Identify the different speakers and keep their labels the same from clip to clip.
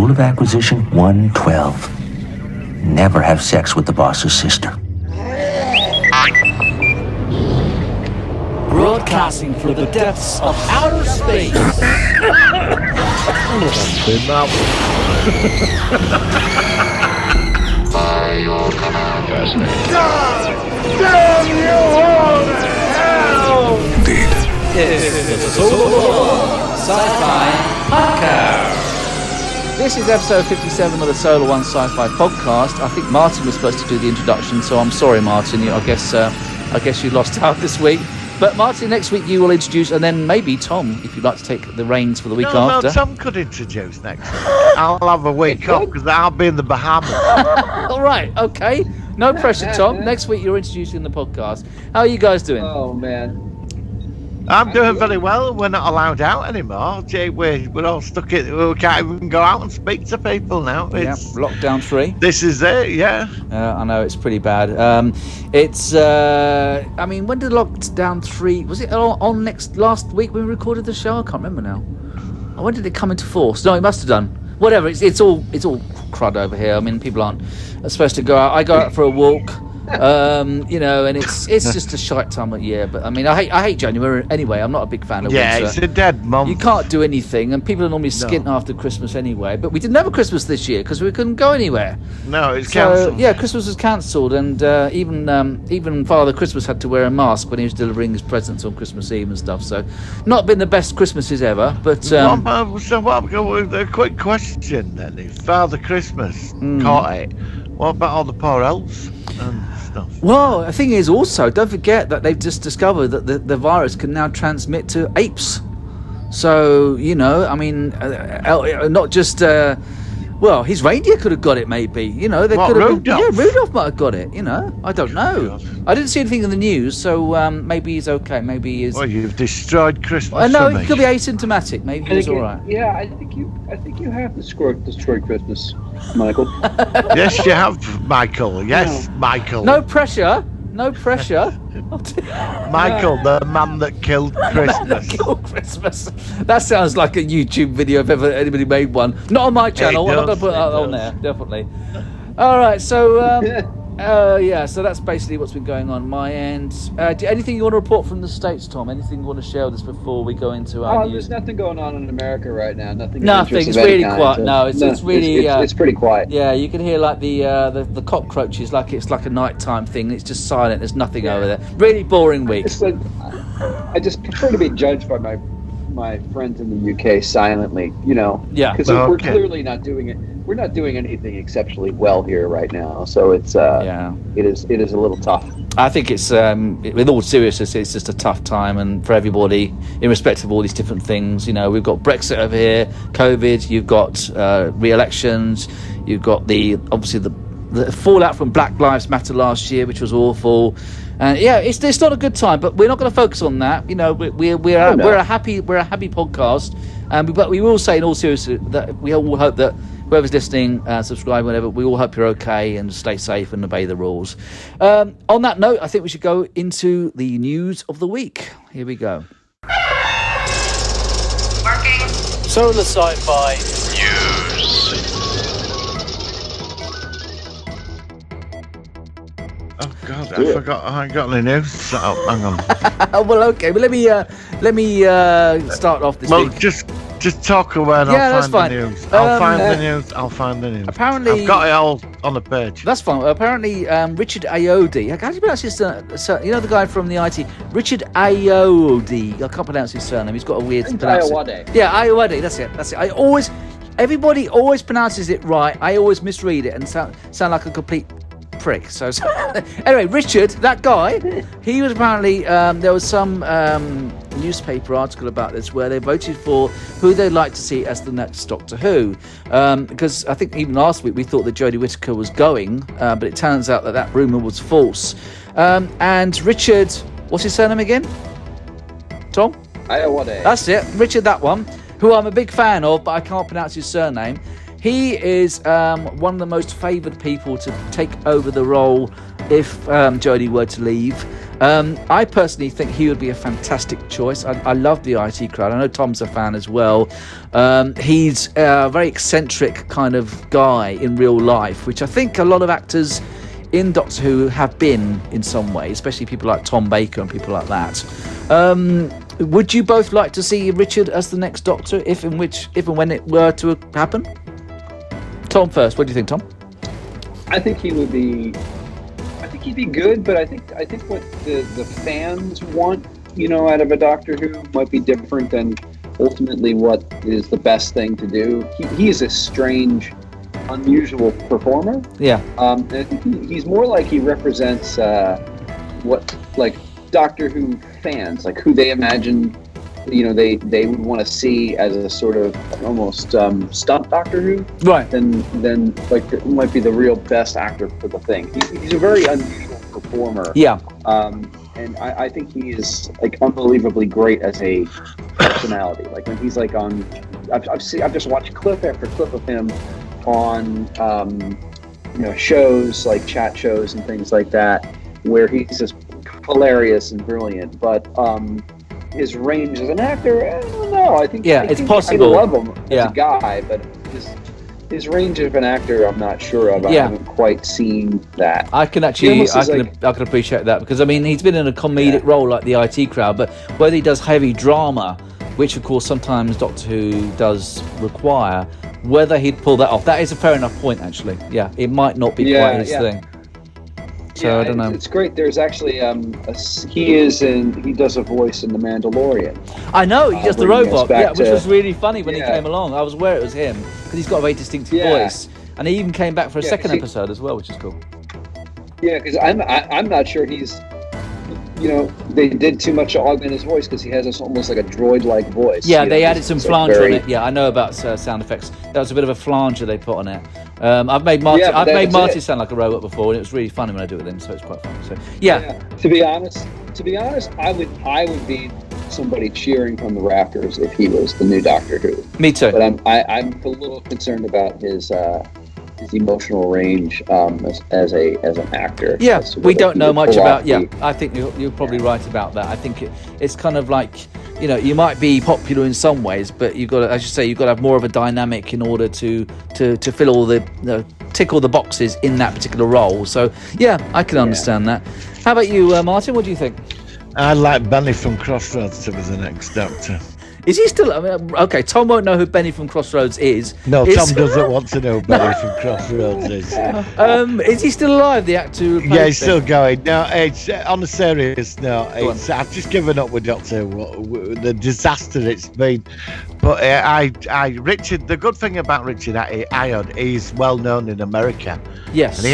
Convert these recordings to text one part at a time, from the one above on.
Speaker 1: Rule of acquisition 112. Never have sex with the boss's sister.
Speaker 2: Broadcasting from the depths of outer space.
Speaker 3: Big mouth.
Speaker 4: Fascinating. God damn you all to hell!
Speaker 3: Indeed.
Speaker 2: This is the Sci-Fi Podcast. This is episode 57 of the Solar One Sci-Fi Podcast. I think Martin was supposed to do the introduction, so I'm sorry, Martin. I guess you lost out this week. But Martin, next week you will introduce, and then maybe Tom, if you'd like to take the reins for the week after.
Speaker 3: No, Tom could introduce next week. I'll have a week off because I'll be in the Bahamas.
Speaker 2: All right, okay. No pressure, Tom. Next week you're introducing the podcast. How are you guys doing?
Speaker 5: Oh, man.
Speaker 3: I'm doing very well. We're not allowed out anymore. We're all stuck in. We can't even go out and speak to people now. It's
Speaker 2: lockdown 3.
Speaker 3: This is it, yeah.
Speaker 2: I know, it's pretty bad. When did lockdown 3, was it on last week when we recorded the show? I can't remember now. When did it come into force? No, it must have done. Whatever, it's all crud over here. I mean, people aren't supposed to go out. I go out for a walk. And it's just a shite time of year. But I mean, I hate January anyway. I'm not a big fan of winter.
Speaker 3: Yeah, it's a dead month.
Speaker 2: You can't do anything, and people are normally skint after Christmas anyway. But we didn't have a Christmas this year because we couldn't go anywhere.
Speaker 3: No, it's cancelled.
Speaker 2: Yeah, Christmas was cancelled, and even Father Christmas had to wear a mask when he was delivering his presents on Christmas Eve and stuff. So, not been the best Christmases ever. But
Speaker 3: a quick question then: if Father Christmas caught it, what about all the poor elves and stuff?
Speaker 2: Well, the thing is also, don't forget that they've just discovered that the virus can now transmit to apes. So, not just... his reindeer could have got it, maybe. They could have...
Speaker 3: Rudolph?
Speaker 2: Rudolph might have got it, I don't know. I didn't see anything in the news, so maybe he's okay. Maybe he is...
Speaker 3: Well, you've destroyed Christmas.
Speaker 2: I know, it could be asymptomatic. Maybe he's all right.
Speaker 5: Yeah, I think you have destroyed Christmas, Michael.
Speaker 3: Yes, you have, Michael. Yes, Michael.
Speaker 2: No pressure.
Speaker 3: Michael, the man that killed Christmas.
Speaker 2: That sounds like a YouTube video if ever anybody made one. Not on my channel. I'm not going to put that on there, definitely. All right, so so that's basically what's been going on my end. Anything you want to report from the States, Tom? Anything you want to share with us before we go into our news?
Speaker 5: There's nothing going on in America right now. Nothing.
Speaker 2: It's really quiet. No, it's really.
Speaker 5: It's pretty quiet.
Speaker 2: Yeah, you can hear like the cockroaches, like it's like a nighttime thing. It's just silent. There's nothing over there. Really boring week.
Speaker 5: I just prefer to be judged by my friends in the UK silently.
Speaker 2: Yeah.
Speaker 5: Because we're clearly not doing it. We're not doing anything exceptionally well here right now, so it's it is a little tough.
Speaker 2: I think it's with all seriousness, it's just a tough time, and for everybody, in respect of all these different things. We've got Brexit over here, COVID, you've got re-elections, you've got obviously the fallout from Black Lives Matter last year, which was awful. And it's not a good time, but we're not going to focus on that. We're a happy podcast, but we will say in all seriousness that we all hope that whoever's listening, subscribe, whatever, we all hope you're okay and stay safe and obey the rules. On that note, I think we should go into the news of the week. Here we go.
Speaker 6: Working.
Speaker 2: Solar Sci-Fi
Speaker 6: News.
Speaker 3: Oh God, I forgot. I ain't got any news set up. Hang on.
Speaker 2: Well, okay. But let me start off this week.
Speaker 3: Just talk away and I'll find the news. I'll find the news.
Speaker 2: Apparently,
Speaker 3: I've got it all on the page.
Speaker 2: That's fine. Apparently, Richard Ayoade. How do you pronounce his surname? The guy from the IT. Richard Ayoade. I can't pronounce his surname. He's got a weird pronunciation. Yeah, Ayoade. That's it. Everybody always pronounces it right. I always misread it and sound like a complete prick. So anyway, Richard, that guy, he was apparently there was some newspaper article about this where they voted for who they'd like to see as the next Doctor Who, because I think even last week we thought that Jodie Whittaker was going, but it turns out that rumour was false. And Richard, what's his surname again? Tom?
Speaker 5: Ayoade.
Speaker 2: That's it, Richard, that one, who I'm a big fan of, but I can't pronounce his surname. He is one of the most favoured people to take over the role if Jodie were to leave. I personally think he would be a fantastic choice. I love the IT Crowd. I know Tom's a fan as well. He's a very eccentric kind of guy in real life, which I think a lot of actors in Doctor Who have been in some way, especially people like Tom Baker and people like that. Would you both like to see Richard as the next Doctor, if and when it were to happen? Tom first. What do you think, Tom?
Speaker 5: I think he would be. I think he'd be good, but I think what the fans want, out of a Doctor Who might be different than ultimately what is the best thing to do. He is a strange, unusual performer.
Speaker 2: Yeah.
Speaker 5: I think he's more like he represents what like Doctor Who fans, like who they imagine, they would want to see as a sort of almost stunt Doctor Who,
Speaker 2: right?
Speaker 5: Then like who might be the real best actor for the thing. He's a very unusual performer.
Speaker 2: Yeah.
Speaker 5: And I think he is like unbelievably great as a personality. Like when he's like on, I've just watched clip after clip of him on shows like chat shows and things like that, where he's just hilarious and brilliant. But his range as an actor, I don't know. I think
Speaker 2: it's possible.
Speaker 5: I love him as a guy, but his range of an actor, I'm not sure of. I haven't quite seen that.
Speaker 2: I can actually, I can appreciate that, because I mean, he's been in a comedic role like the IT Crowd, but whether he does heavy drama, which of course sometimes Doctor Who does require, whether he'd pull that off, that is a fair enough point. Actually, it might not be quite his thing. So I don't know.
Speaker 5: It's great. There's actually he does a voice in The Mandalorian.
Speaker 2: I know, he does the robot, which was really funny when he came along. I was aware it was him because he's got a very distinctive voice, and he even came back for a second episode as well, which is cool.
Speaker 5: Yeah, because I'm not sure he's, they did too much to augment his voice because he has this almost like a droid-like voice.
Speaker 2: Yeah, they added some flanger on it. Yeah, I know about sound effects. That was a bit of a flanger they put on it. I've made Marty sound like a robot before, and it was really funny when I do it with him, so it's quite funny. So yeah.
Speaker 5: To be honest, I would be somebody cheering from the rafters if he was the new Doctor Who.
Speaker 2: Me too.
Speaker 5: But I'm a little concerned about his emotional range as an actor.
Speaker 2: Yeah, we don't know much about. I think you're probably right about that. I think it's kind of like, you might be popular in some ways, but you've got to, as you say, you've got to have more of a dynamic in order to fill all the tick all the boxes in that particular role. So I can understand that. How about you, Martin? What do you think?
Speaker 3: I'd like Benny from Crossroads to be the next Doctor.
Speaker 2: Is he still? Okay, Tom won't know who Benny from Crossroads is.
Speaker 3: No, Tom doesn't want to know who Benny from Crossroads is.
Speaker 2: Is he still alive, the actor?
Speaker 3: Yeah, he's still going. No, it's on a serious note. I've just given up with Doctor Who, the disaster it's been. But Richard. The good thing about Richard Ayoade, he's well known in America.
Speaker 2: Yes,
Speaker 3: and he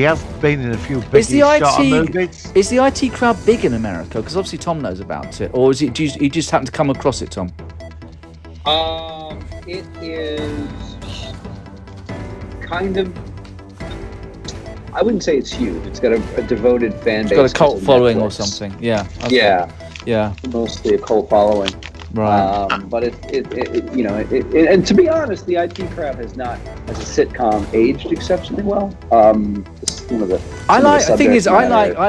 Speaker 3: has been in a few big sort of movies.
Speaker 2: Is the IT Crowd big in America? Because obviously Tom knows about it, or is it? You just happen to come across it, Tom?
Speaker 5: It is kind of. I wouldn't say it's huge. It's got a devoted fan base.
Speaker 2: It's got a cult following or something. Yeah. Okay.
Speaker 5: Yeah. Mostly a cult following.
Speaker 2: Right.
Speaker 5: But and to be honest, the IT Crowd has not, as a sitcom, aged exceptionally well. I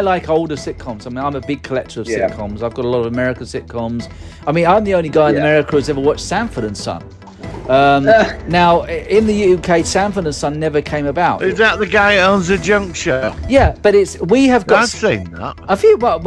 Speaker 2: like older sitcoms. I mean, I'm a big collector of sitcoms. I've got a lot of American sitcoms. I mean, I'm the only guy in America who's ever watched Sanford and Son. Now, in the UK, Sanford and Son never came about.
Speaker 3: Is that the guy who owns a junk shop?
Speaker 2: Yeah, but we have got.
Speaker 3: I've seen that.
Speaker 2: A few, but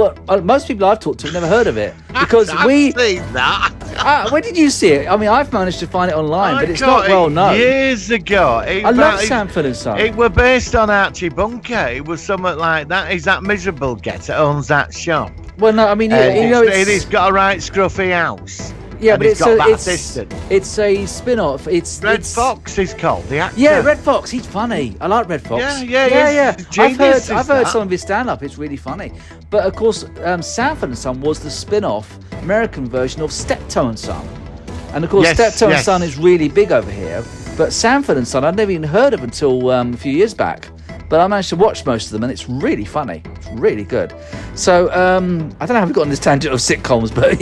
Speaker 2: most people I've talked to have never heard of it because
Speaker 3: I've seen that.
Speaker 2: Where did you see it? I mean, I've managed to find it online, but it's not well known.
Speaker 3: Years ago.
Speaker 2: I love Sanford and Son.
Speaker 3: It were based on Archie Bunker. It was something like that. He's that miserable getter owns that shop.
Speaker 2: Well, no, I mean,
Speaker 3: he's got a right scruffy house.
Speaker 2: Yeah, but
Speaker 3: it's
Speaker 2: a spin-off.
Speaker 3: Red Fox is called the actor.
Speaker 2: Yeah, Red Fox. He's funny. I like Red Fox.
Speaker 3: Yeah.
Speaker 2: I've heard some of his stand-up. It's really funny. But of course, Sanford and Son was the spin-off American version of Steptoe and Son, and of course, Steptoe and Son is really big over here. But Sanford and Son, I'd never even heard of until a few years back. But I managed to watch most of them, and it's really funny. It's really good. So I don't know how we got on this tangent of sitcoms, but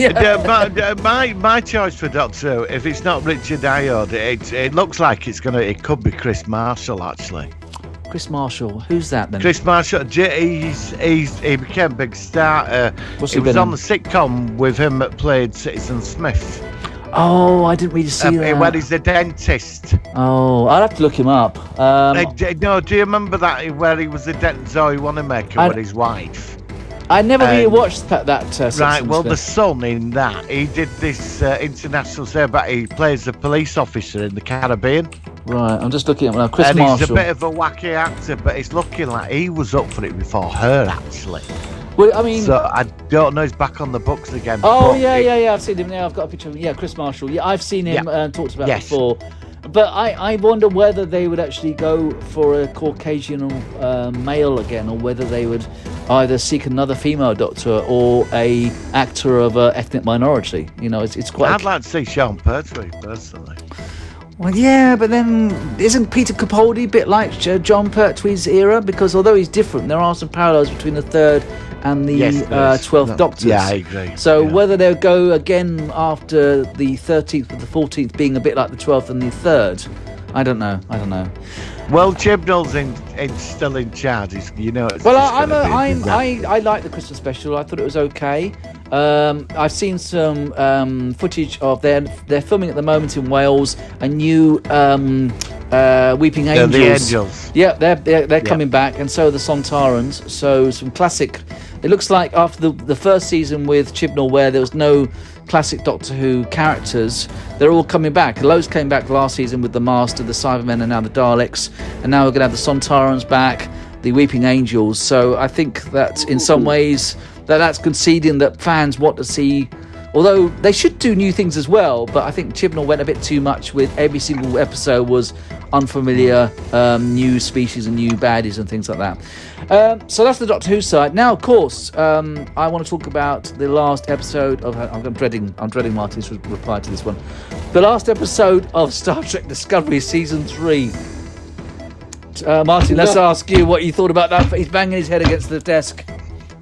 Speaker 3: my choice for Doctor Who, if it's not Richard Ayoade, it looks like it could be Chris Marshall actually.
Speaker 2: Chris Marshall. Who's that then?
Speaker 3: Chris Marshall, he became a big star.
Speaker 2: What's
Speaker 3: he
Speaker 2: he
Speaker 3: was
Speaker 2: been
Speaker 3: on
Speaker 2: in?
Speaker 3: the sitcom with him that played Citizen Smith.
Speaker 2: Oh, I didn't really see that.
Speaker 3: When he's a dentist.
Speaker 2: Oh, I'll have to look him up.
Speaker 3: No, do you remember that where he was a dentist, Zoe Wanamaker with his wife?
Speaker 2: I never really watched that.
Speaker 3: Right, well, the son in that, he did this international series, but he plays a police officer in the Caribbean.
Speaker 2: Right, I'm just looking at now. Chris
Speaker 3: and
Speaker 2: Marshall.
Speaker 3: He's a bit of a wacky actor, but it's looking like he was up for it before her, actually.
Speaker 2: Well, I mean,
Speaker 3: so I don't know. He's back on the books again.
Speaker 2: Oh yeah. I've seen him. Yeah, I've got a picture of him. Yeah, Chris Marshall. Yeah, I've seen him talked about before. But I wonder whether they would actually go for a Caucasian male again, or whether they would either seek another female doctor or a actor of an ethnic minority. You know, it's quite.
Speaker 3: I'd like to see Sean Pertwee personally.
Speaker 2: Well, yeah, but then isn't Peter Capaldi a bit like John Pertwee's era? Because although he's different, there are some parallels between the third and the 12th Doctors.
Speaker 3: Yeah, I agree.
Speaker 2: So whether they'll go again after the 13th with the 14th being a bit like the 12th and the 3rd, I don't know.
Speaker 3: Well, Chibnall's still in charge. You know.
Speaker 2: Well, I like the Christmas special. I thought it was okay. I've seen some footage of they're filming at the moment in Wales a new Weeping Angels.
Speaker 3: The Angels.
Speaker 2: Yeah, they're coming back, and so are the Sontarans. So some classic. It looks like after the first season with Chibnall, where there was no classic Doctor Who characters, they're all coming back. Loads came back last season with the Master, the Cybermen, and now the Daleks, and now we're going to have the Sontarans back, the Weeping Angels. So I think that in some ways that's conceding that fans want to see, although they should do new things as well, but I think Chibnall went a bit too much with every single episode was unfamiliar new species and new baddies and things like that. So that's the Doctor Who side. Now, of course, I want to talk about the last episode of. I'm dreading Martin's reply to this one. The last episode of Star Trek Discovery Season 3. Martin, let's ask you what you thought about that. He's banging his head against the desk.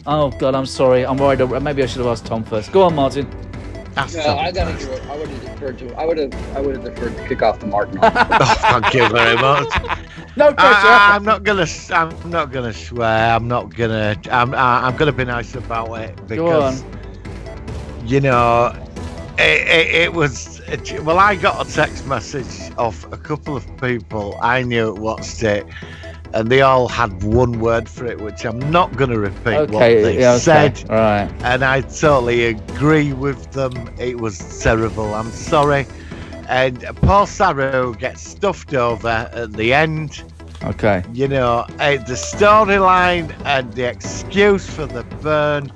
Speaker 2: Oh God, I'm sorry. I'm worried. Maybe I should have asked Tom first. Go on, Martin.
Speaker 5: I gotta give it. I would have deferred to. I would have deferred to kick off the Martin.
Speaker 3: Thank you very much.
Speaker 2: No pressure.
Speaker 3: I'm not gonna swear. I'm gonna be nice about it because you know it was. Well, I got a text message of a couple of people I knew watched it, and they all had one word for it, which I'm not going to repeat what they said.
Speaker 2: Right.
Speaker 3: And I totally agree with them. It was terrible. I'm sorry. And Paul Sarro gets stuffed over at the end.
Speaker 2: Okay.
Speaker 3: You know, the storyline and the excuse for the burn,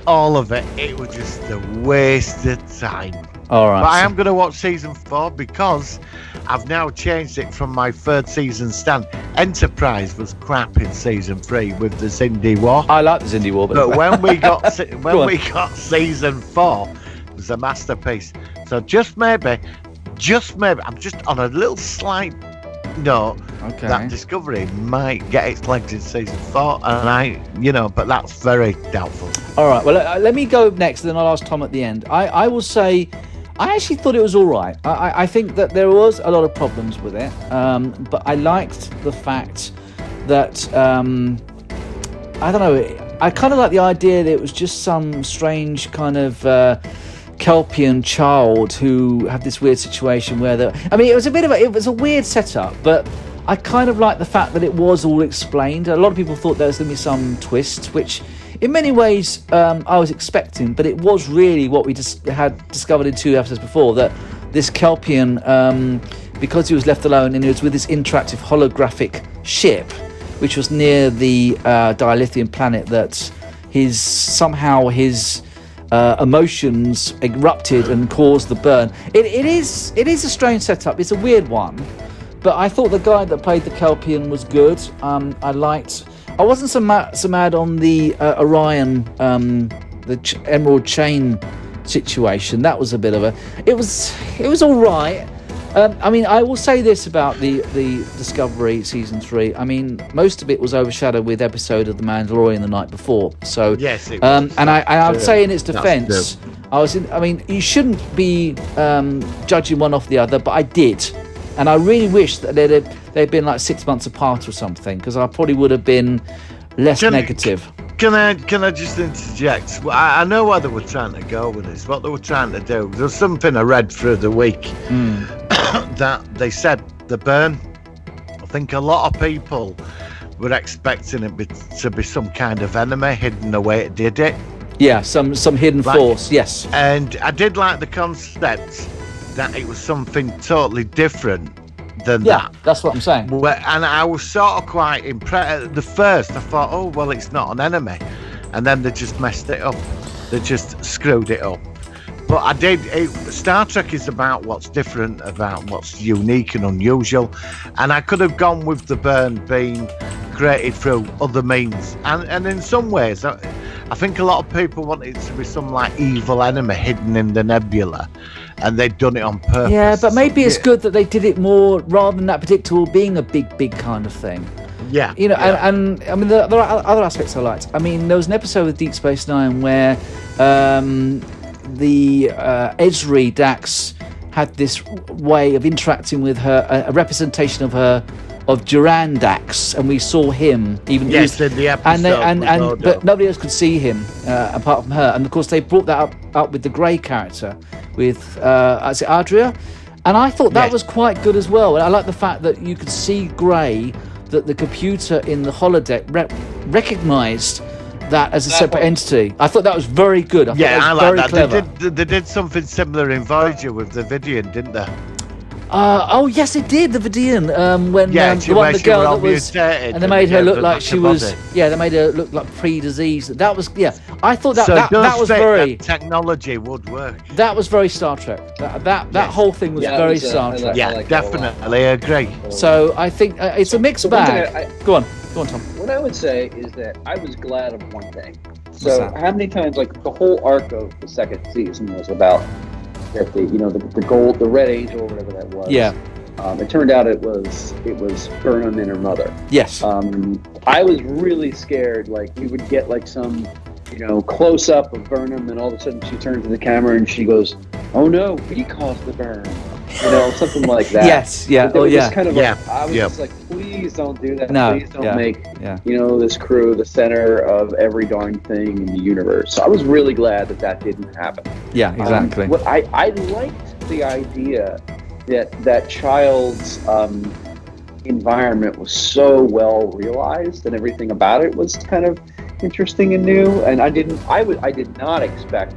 Speaker 3: all of it, it was just a waste of time.
Speaker 2: All right.
Speaker 3: But I am going to watch season 4 because I've now changed it from my third season stand. Enterprise was crap in season 3 with the Xindi War.
Speaker 2: I like the Xindi War,
Speaker 3: but when we got season 4, it was a masterpiece. So just maybe, I'm just on a little slight note that Discovery might get its legs in season 4, and but that's very doubtful.
Speaker 2: All right. Well, let me go next, and then I'll ask Tom at the end. I will say, I actually thought it was all right. I think that there was a lot of problems with it, but I liked the fact that I don't know. I kind of like the idea that it was just some strange kind of Kelpian child who had this weird situation where it was a weird setup, but I kind of like the fact that it was all explained. A lot of people thought there was going to be some twist, which in many ways I was expecting, but it was really what we just had discovered in 2 episodes before, that this Kelpian, because he was left alone and he was with this interactive holographic ship, which was near the Dilithium planet, that his emotions erupted and caused the burn. It is a strange setup. It's a weird one, but I thought the guy that played the Kelpian was good. I wasn't so mad on the Orion, the Emerald Chain situation. That was a bit of a. It was all right. I will say this about the Discovery season 3. I mean, most of it was overshadowed with episode of The Mandalorian the night before. So
Speaker 3: yes, it was.
Speaker 2: and I would say in its defence, you shouldn't be judging one off the other, but I did, And I really wish that they'd been like 6 months apart or something, because I probably would have been less negative.
Speaker 3: Can I just interject? Well, I know where they were trying to go with this. What they were trying to do. There's something I read through the week that they said the burn. I think a lot of people were expecting it to be some kind of enemy hidden the way it did it.
Speaker 2: Yeah, some hidden force. Yes.
Speaker 3: And I did like the concept that it was something totally different than that.
Speaker 2: That's what I'm saying.
Speaker 3: And I was sort of quite impressed. At the first, I thought, oh, well, it's not an enemy. And then they just messed it up. They just screwed it up. But Star Trek is about what's different, about what's unique and unusual. And I could have gone with the burn being created through other means. And in some ways, I think a lot of people want it to be some like evil enemy hidden in the nebula. And they'd done it on purpose.
Speaker 2: Yeah, but maybe it's good that they did it more rather than that predictable being a big kind of thing.
Speaker 3: Yeah.
Speaker 2: You know, and I mean, there are other aspects I liked. I mean, there was an episode of Deep Space Nine where the Esri Dax had this way of interacting with her, a representation of Duran Dax, and we saw him in the episode. But nobody else could see him apart from her. And of course, they brought that up with the Grey character, with is it Adria? And I thought that was quite good as well. And I like the fact that you could see Grey, that the computer in the holodeck recognised that as a separate entity. I thought that was very good. I like that. Clever.
Speaker 3: They did something similar in Voyager with the Vidian, didn't they?
Speaker 2: Oh yes, it did. The Vidian, when the girl that was, and they made her look like she was. Yeah, they made her look like pre-diseased. That was I thought that was very.
Speaker 3: That technology would work.
Speaker 2: That was very Star Trek. That whole thing was very Star Trek.
Speaker 3: Yeah, definitely agree.
Speaker 2: So I think it's a mixed bag. Go on, Tom.
Speaker 5: What I would say is that I was glad of one thing. So how many times, like the whole arc of the second season was about that the Red Angel or whatever that was.
Speaker 2: Yeah.
Speaker 5: It turned out it was Burnham and her mother.
Speaker 2: Yes.
Speaker 5: I was really scared. Like we would get like some, close up of Burnham, and all of a sudden she turns to the camera and she goes, "Oh no, we caused the burn." Something like that.
Speaker 2: Yes. Yeah.
Speaker 5: I was just like, please don't do that.
Speaker 2: No.
Speaker 5: Please don't make this crew the center of every darn thing in the universe. So I was really glad that didn't happen.
Speaker 2: Yeah, exactly.
Speaker 5: What I liked the idea that child's environment was so well realized, and everything about it was kind of interesting and new. And I did not expect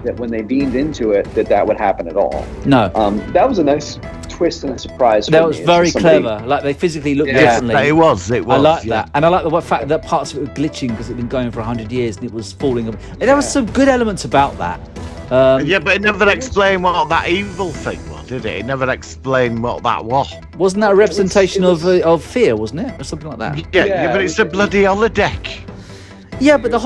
Speaker 5: that when they beamed into it that would happen at all.
Speaker 2: No.
Speaker 5: That was a nice twist and a surprise.
Speaker 2: That was very clever. Like they physically looked differently.
Speaker 3: It was. I
Speaker 2: like that, and I like the fact that parts of it were glitching because it'd been going for 100 years and it was falling. And there was some good elements about that.
Speaker 3: But it never explained what that evil thing was, did it? It never explained what that was.
Speaker 2: Wasn't that a representation of fear? Wasn't it, or something like that?
Speaker 3: Yeah, but it's a bloody holodeck.
Speaker 2: Yeah, but the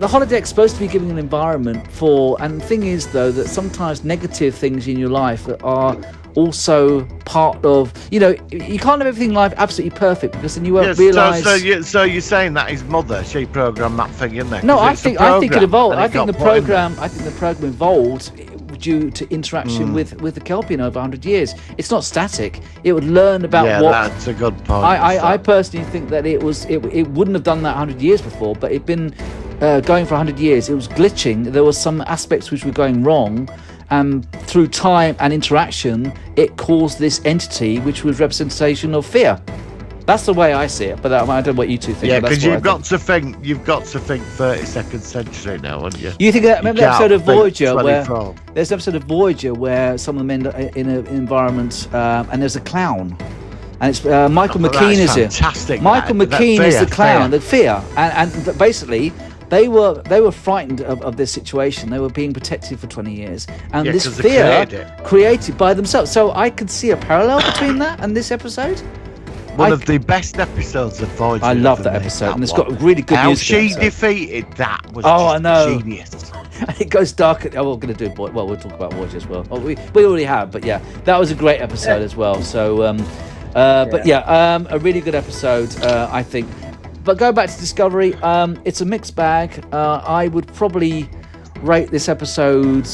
Speaker 2: holodeck's supposed to be giving an environment for, and the thing is though that sometimes negative things in your life are also part of, you can't have everything in life absolutely perfect, because then you won't realise.
Speaker 3: So you're saying that his mother, she programmed that thing in there?
Speaker 2: No, I think it evolved. I think the program evolved due to interaction with the Kelpian over 100 years. It's not static. It would learn about
Speaker 3: that's a good point.
Speaker 2: I personally think that it wouldn't have done that 100 years before, but it'd been going for 100 years. It was glitching. There were some aspects which were going wrong, and through time and interaction, it caused this entity which was representation of fear. That's the way I see it, but I don't know what you two think.
Speaker 3: Yeah, because you've got to think 32nd century now, haven't you?
Speaker 2: You think that? Remember the episode of Voyager there's an episode of Voyager where some of them end in an environment, and there's a clown, and it's Michael McKean is it?
Speaker 3: Fantastic.
Speaker 2: Michael McKean is the clown, the fear, and basically. They were frightened of this situation. They were being protected for 20 years. And this fear created by themselves. So I could see a parallel between that and this episode.
Speaker 3: One of the best episodes of Voyager.
Speaker 2: I love that episode. And it's got really good music.
Speaker 3: How she defeated that was genius.
Speaker 2: And it goes dark. We're going to do we'll talk about Voyager as well. We already have, but yeah, that was a great episode as well. So, a really good episode, I think. But go back to Discovery. It's a mixed bag. I would probably rate this episode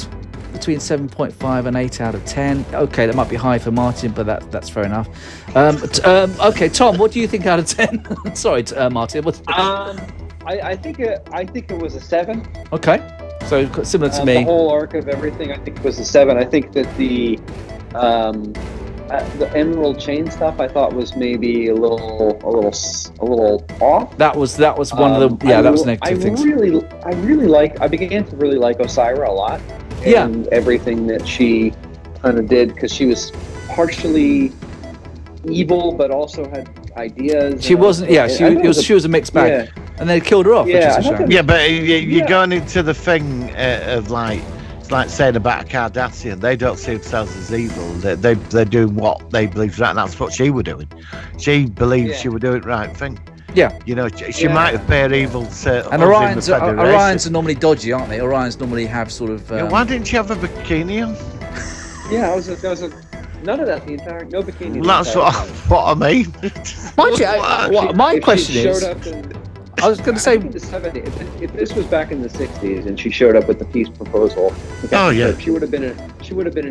Speaker 2: between 7.5 and 8 out of 10. Okay, that might be high for Martin, but that's fair enough. Okay, Tom, what do you think out of 10? Sorry, Martin.
Speaker 5: I think it was a 7.
Speaker 2: Okay, so similar to me.
Speaker 5: The whole arc of everything, I think it was a 7. I think that the Emerald Chain stuff I thought was maybe a little off.
Speaker 2: That was one of the that was negative things.
Speaker 5: I began to really like Osira a lot. And everything that she kind of did, because she was partially evil but also had ideas.
Speaker 2: She wasn't. She was a mixed bag, and they killed her off. Which is a shame.
Speaker 3: Yeah, but you're going into the thing of like. Like saying about a Cardassian, they don't see themselves as evil. They're doing what they believe is right, and that's what she was doing. She believed she was doing the right thing.
Speaker 2: Yeah,
Speaker 3: you know, she might have paid evil to.
Speaker 2: And Orions are normally dodgy, aren't they? Orions normally have sort of.
Speaker 3: Why didn't she have a bikini on?
Speaker 5: Yeah, there was none of that. No bikini.
Speaker 3: Well, that's what I mean.
Speaker 2: My question is. I was going to say,
Speaker 5: if this was back in the '60s and she showed up with the peace proposal, she would have been in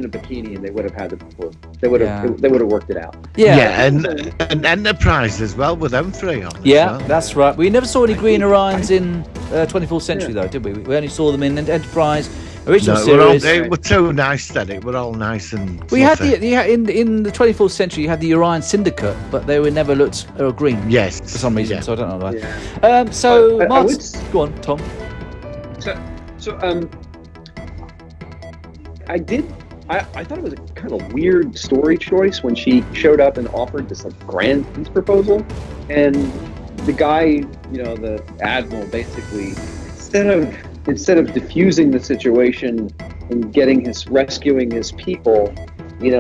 Speaker 5: a bikini and they would have had the proposal. They would have worked it out.
Speaker 3: And Enterprise as well with them three on.
Speaker 2: Yeah, that's right. We never saw any green Orions in 24th Century though, did we? We only saw them in Enterprise. Original series.
Speaker 3: They were too nice then. It were all nice and.
Speaker 2: We had in the 24th century. You had the Orion Syndicate, but they were never looked green.
Speaker 3: Yes,
Speaker 2: for some reason.
Speaker 3: Yeah.
Speaker 2: So I don't know why.
Speaker 5: Yeah.
Speaker 2: Go on, Tom.
Speaker 5: I thought it was a kind of weird story choice when she showed up and offered this grand peace proposal, and the guy, the admiral, basically instead of diffusing the situation and rescuing his people, he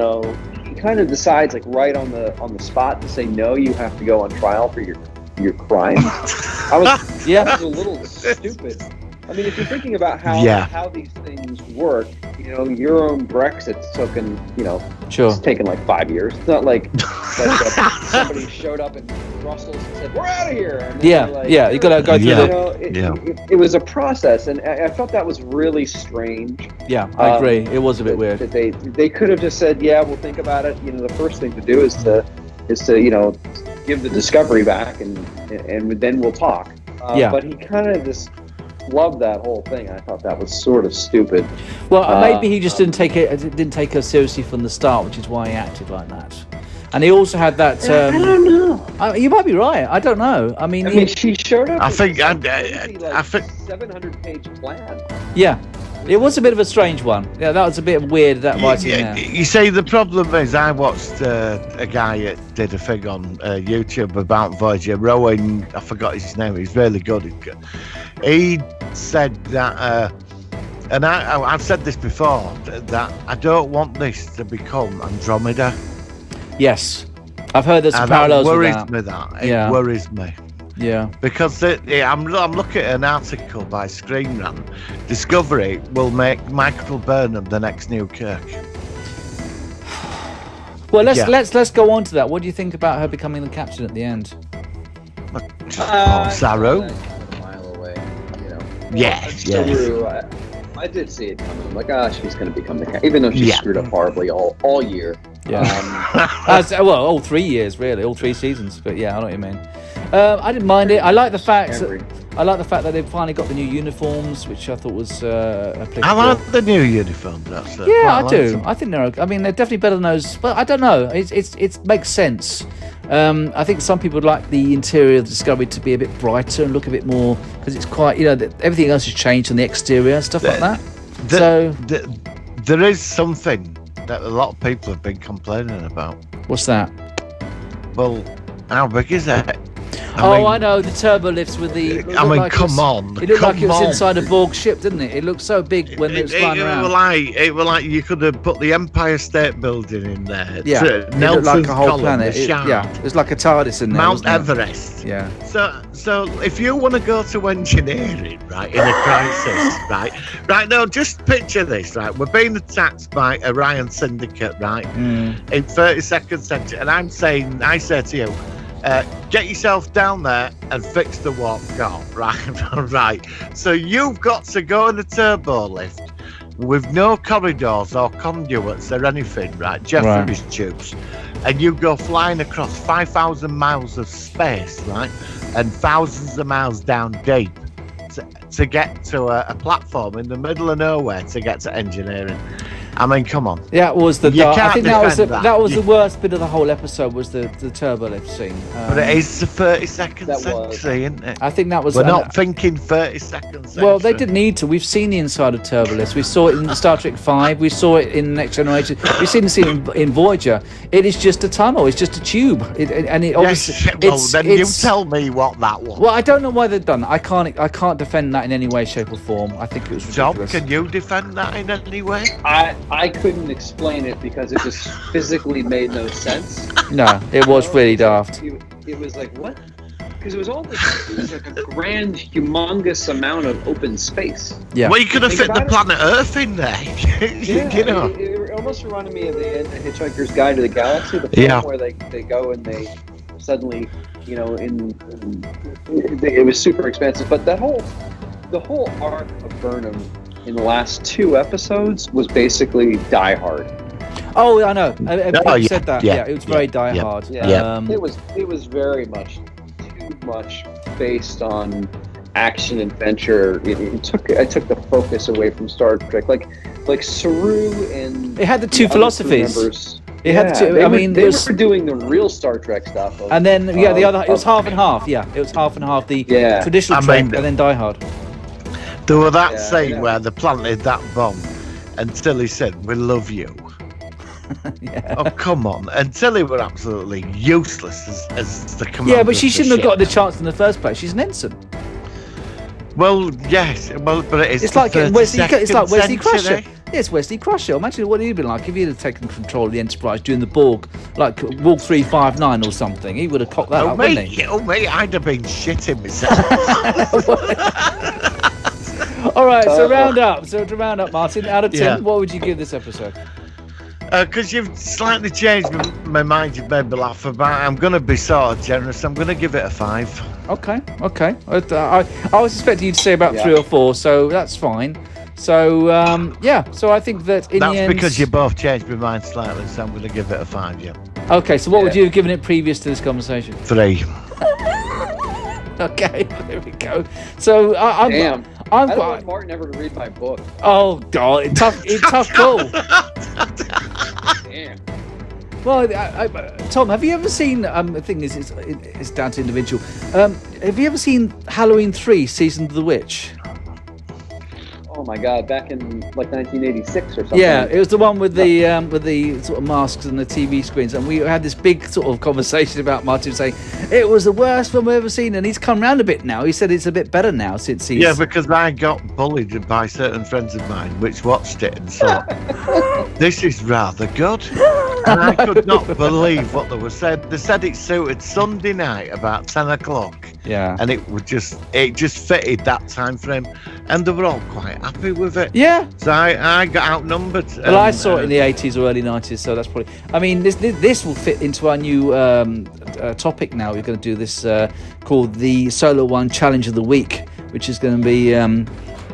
Speaker 5: kind of decides right on the spot to say no, you have to go on trial for your crimes. That was a little stupid. I mean, if you're thinking about how these things work, your own Brexit's taken, it's taken 5 years. It's not like somebody showed up in Brussels and said, "We're out of here." And
Speaker 2: you got to go through
Speaker 5: it was a process, and I felt that was really strange.
Speaker 2: Yeah, I agree. It was a bit weird.
Speaker 5: They could have just said, "Yeah, we'll think about it." The first thing to do is to give the Discovery back, and then we'll talk. But he kind of just loved that whole thing. I thought that was sort of stupid.
Speaker 2: Well, maybe he just didn't take her seriously from the start, which is why he acted like that. And he also had that.
Speaker 5: I don't know.
Speaker 2: You might be right. I don't know. I mean,
Speaker 5: she showed up.
Speaker 3: I think
Speaker 5: 700-page plan.
Speaker 2: Yeah. It was a bit of a strange one. Yeah, that was a bit weird, that writing there.
Speaker 3: You see, the problem is I watched a guy that did a thing on YouTube about Voyager, Rowan, I forgot his name, he's really good. He said that, and I've said this before, that I don't want this to become Andromeda.
Speaker 2: Yes. I've heard there's some parallels with that.
Speaker 3: It worries me.
Speaker 2: Yeah,
Speaker 3: because I'm looking at an article by Screen Rant. Discovery will make Michael Burnham the next New Kirk.
Speaker 2: Well, let's go on to that. What do you think about her becoming the captain at the end?
Speaker 3: Saru.
Speaker 5: A mile away,
Speaker 3: Yes.
Speaker 5: I did see it coming. I'm like, she's going to become the captain, even though she screwed up horribly all year.
Speaker 2: Yeah. All 3 years really, all 3 seasons. But yeah, I know what you mean. I didn't mind it. I like the fact that they've finally got the new uniforms, which I thought was applicable.
Speaker 3: I like the new uniforms.
Speaker 2: I do. I think they're definitely better than those. But I don't know. It makes sense. I think some people would like the interior of the Discovery to be a bit brighter and look a bit more, because it's quite, everything else has changed on the exterior, stuff like that.
Speaker 3: There is something that a lot of people have been complaining about.
Speaker 2: What's that?
Speaker 3: Well, how big is it?
Speaker 2: I know, the turbo lifts with the.
Speaker 3: Come on!
Speaker 2: It looked like it was inside a Borg ship, didn't it? It looked so big when it was flying around.
Speaker 3: It was like you could have put the Empire State Building in there.
Speaker 2: Yeah, it looked like a whole planet. It was like a TARDIS in there.
Speaker 3: Mount Everest.
Speaker 2: Yeah.
Speaker 3: So if you want to go to engineering, right, in a crisis, right now, just picture this, right? We're being attacked by Orion Syndicate, right, in 32nd century, and I say to you. Get yourself down there and fix the warp core, right? Right. So you've got to go in the turbo lift, with no corridors or conduits or anything, right? Jefferies tubes. And you go flying across 5,000 miles of space, right? And thousands of miles down deep to get to a platform in the middle of nowhere to get to engineering. I mean, come on.
Speaker 2: Yeah, it was the. I think that was
Speaker 3: the
Speaker 2: worst bit of the whole episode was the turbo lift scene.
Speaker 3: But it is the 32nd century, isn't it?
Speaker 2: I think that was.
Speaker 3: We're not thinking 32nd century.
Speaker 2: Well, they didn't need to. We've seen the inside of turbo lifts. We saw it in Star Trek V. We saw it in Next Generation. We've seen the scene in Voyager. It is just a tunnel. It's just a tube.
Speaker 3: You tell me what that was.
Speaker 2: Well, I don't know why they've done that. I can't defend that in any way, shape, or form. I think it was ridiculous.
Speaker 3: John, can you defend that in any way?
Speaker 5: I couldn't explain it because it just physically made no sense.
Speaker 2: No, it was really daft.
Speaker 5: It was like, what? Because it was all this, it was like a grand, humongous amount of open space.
Speaker 2: Yeah.
Speaker 3: Well, you could have fit the planet Earth in there. You know.
Speaker 5: It almost reminded me of the end of Hitchhiker's Guide to the Galaxy, the film where they go and they suddenly, you know, it was super expensive. But the whole arc of Burnham in the last 2 episodes was basically Die Hard.
Speaker 2: Oh, I know. You said that. Yeah, it was very Die Hard.
Speaker 5: Yeah. It was very much too much based on action adventure. It took the focus away from Star Trek. Like Saru and
Speaker 2: it had the two philosophies.
Speaker 5: It had two. They were doing the real Star Trek stuff.
Speaker 2: And then the other. It was half and half. Yeah, it was half and half. The traditional Trek and then Die Hard.
Speaker 3: There was that scene where they planted that bomb and Tilly said, "We love you." Oh, come on. And Tilly were absolutely useless as the commander.
Speaker 2: Yeah, but she shouldn't have got the chance in the first place. She's an ensign.
Speaker 3: Well, yes. Well, but it is.
Speaker 2: It's like Wesley Crusher. Yes, Wesley Crusher. Imagine what he'd been like if he'd have taken control of the Enterprise during the Borg, like Walk 359 or something. He would have cocked that up, wouldn't he?
Speaker 3: Oh, mate, I'd have been shitting myself.
Speaker 2: All right, so to round up, Martin, out of 10, what would you give this episode?
Speaker 3: Because you've slightly changed my mind, you've made me laugh about. I'm going to be sort of generous. I'm going to give it a 5.
Speaker 2: Okay. I was expecting you to say about 3 or 4, so that's fine. So so I think that in the end,
Speaker 3: that's because you both changed my mind slightly, so I'm going to give it a 5. Yeah.
Speaker 2: Okay, so what would you have given it previous to this conversation?
Speaker 3: 3.
Speaker 2: Okay, there we go. So I
Speaker 5: don't want Martin ever to read my book.
Speaker 2: Oh God, tough call.
Speaker 5: Damn.
Speaker 2: Well, Tom, have you ever seen? The thing is, it's down to individual. Have you ever seen Halloween 3: Season of the Witch?
Speaker 5: Oh my God! Back in like 1986 or something.
Speaker 2: Yeah, it was the one with the sort of masks and the TV screens, and we had this big sort of conversation about Martin saying it was the worst film I've ever seen, and he's come round a bit now. He said it's a bit better now since he's.
Speaker 3: Yeah, because I got bullied by certain friends of mine which watched it and thought this is rather good, and I could not believe what they were said. They said it suited Sunday night about 10 o'clock.
Speaker 2: Yeah,
Speaker 3: and it just fitted that time frame, and they were all quite happy with it.
Speaker 2: Yeah.
Speaker 3: So I got outnumbered.
Speaker 2: Well, I saw it in the 80s or early 90s, so that's probably. I mean, this will fit into our new topic now. We're going to do this called the Solo One Challenge of the Week, which is going to be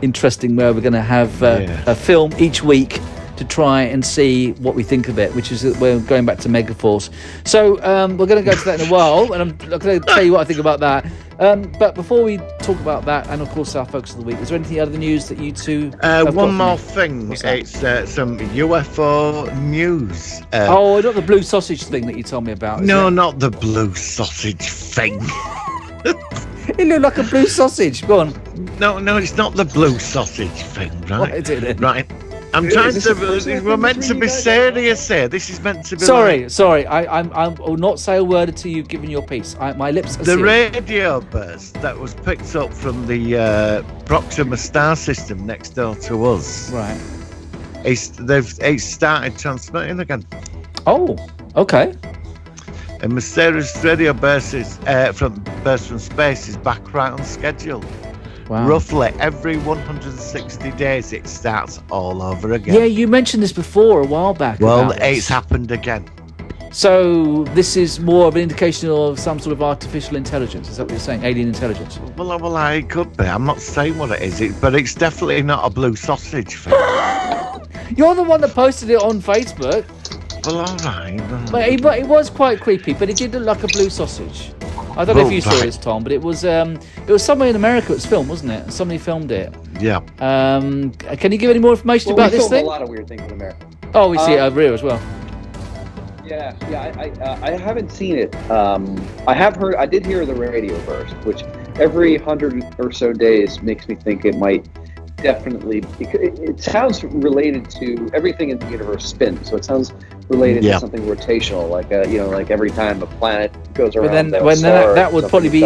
Speaker 2: interesting. Where we're going to have a film each week to try and see what we think of it, which is we're going back to Megaforce. So we're going to go to that in a while, and I'm going to tell you what I think about that. But before we talk about that, and of course our focus of the week, is there anything other news that you two have
Speaker 3: one more thing. It's some UFO news.
Speaker 2: Not the blue sausage thing that you told me about.
Speaker 3: No, not the blue sausage thing.
Speaker 2: It looked like a blue sausage. Go on.
Speaker 3: No, it's not the blue sausage thing, right?
Speaker 2: What is it then?
Speaker 3: Right. I'm trying to. We're meant to be serious here. This is meant to be.
Speaker 2: Sorry. I will not say a word until you've given your piece. My lips are sealed.
Speaker 3: The radio burst that was picked up from the Proxima star system next door to us.
Speaker 2: Right.
Speaker 3: It's started transmitting again.
Speaker 2: Oh, okay.
Speaker 3: A mysterious radio burst from space is back right on schedule.
Speaker 2: Wow.
Speaker 3: Roughly every 160 days it starts all over again.
Speaker 2: Yeah, you mentioned this before a while back.
Speaker 3: Well, it's happened again.
Speaker 2: So this is more of an indication of some sort of artificial intelligence. Is that what you're saying? Alien intelligence?
Speaker 3: Well, it could be. I'm not saying what it is, but it's definitely not a blue sausage thing.
Speaker 2: You're the one that posted it on Facebook.
Speaker 3: Well, all right.
Speaker 2: But it was quite creepy, but it did look like a blue sausage. I don't know if you saw this, Tom, but it was somewhere in America. It was filmed, wasn't it? Somebody filmed it.
Speaker 3: Yeah.
Speaker 2: Can you give any more information about this thing?
Speaker 5: A lot of weird things in America.
Speaker 2: Oh, we see it over here as well.
Speaker 5: Yeah. I haven't seen it. I did hear the radio burst, which every 100 or so days makes me think it might definitely. It sounds related to everything in the universe spins, so it sounds related to something rotational, like like every time a planet goes around.
Speaker 2: But then that would probably be.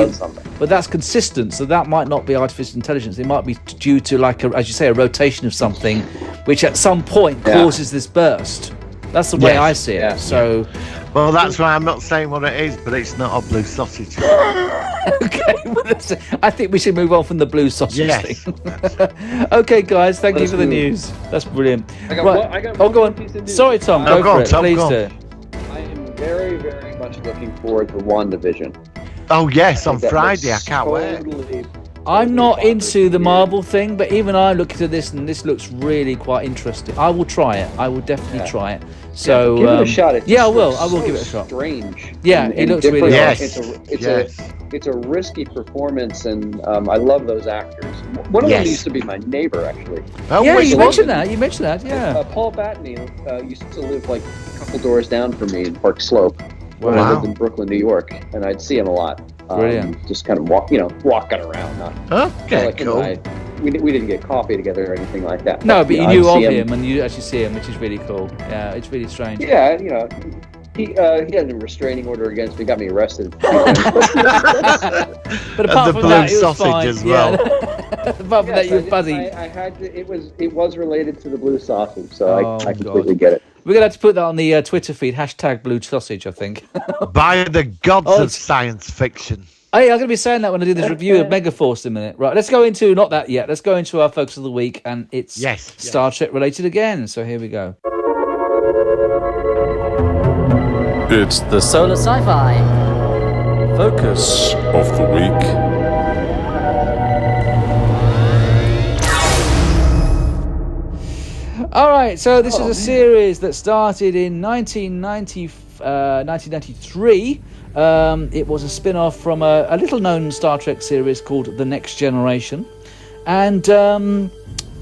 Speaker 2: But that's consistent, so that might not be artificial intelligence. It might be due to, like, as you say, a rotation of something, which at some point causes this burst. That's the way I see it.
Speaker 5: Yeah.
Speaker 2: So,
Speaker 3: well, that's why I'm not saying what it is, but it's not a blue sausage.
Speaker 2: Okay, I think we should move on from the blue sausage thing. Okay, guys, thank you for the news. That's brilliant.
Speaker 5: I got
Speaker 2: go on.
Speaker 5: Piece of news.
Speaker 2: Sorry, Tom. Go for it. Please do.
Speaker 5: I am very, very much looking forward to WandaVision.
Speaker 3: Oh yes, on Friday. I can't wait.
Speaker 2: I'm not into the Marvel thing, but even I looked at this, and this looks really quite interesting. I will try it. I will definitely try it. So
Speaker 5: give it a shot.
Speaker 2: I will. I will give it a shot.
Speaker 5: Strange.
Speaker 2: Yeah, it looks really.
Speaker 3: Yes.
Speaker 5: It's a risky performance, and I love those actors. One of them used to be my neighbor, actually.
Speaker 3: Oh,
Speaker 2: yeah, you mentioned that. Yeah.
Speaker 5: Paul Bettany used to live like a couple doors down from me in Park Slope when I lived in Brooklyn, New York, and I'd see him a lot.
Speaker 2: Brilliant.
Speaker 5: Just kind of walking around.
Speaker 3: Okay, cool.
Speaker 5: We didn't get coffee together or anything like that.
Speaker 2: No, but you knew of him, and you actually see him, which is really cool. Yeah, it's really strange.
Speaker 5: Yeah, he had a restraining order against me, got me arrested.
Speaker 2: But apart from that, it was fine.
Speaker 3: As well.
Speaker 2: Yeah. Apart from that, you were fuzzy.
Speaker 5: I had to. It was related to the blue sausage, so I completely get it.
Speaker 2: We're going to have to put that on the Twitter feed, #blue sausage, I think.
Speaker 3: By the gods of science fiction.
Speaker 2: Hey, I'm going to be saying that when I do this review of Megaforce in a minute. Right, let's go into, not that yet, let's go into our focus of the week, and it's Star Trek related again. So here we go.
Speaker 7: It's the
Speaker 8: Solar Sci-Fi
Speaker 7: focus of the week.
Speaker 2: All right, so this is a series that started in 1993. It was a spin-off from a little-known Star Trek series called The Next Generation. And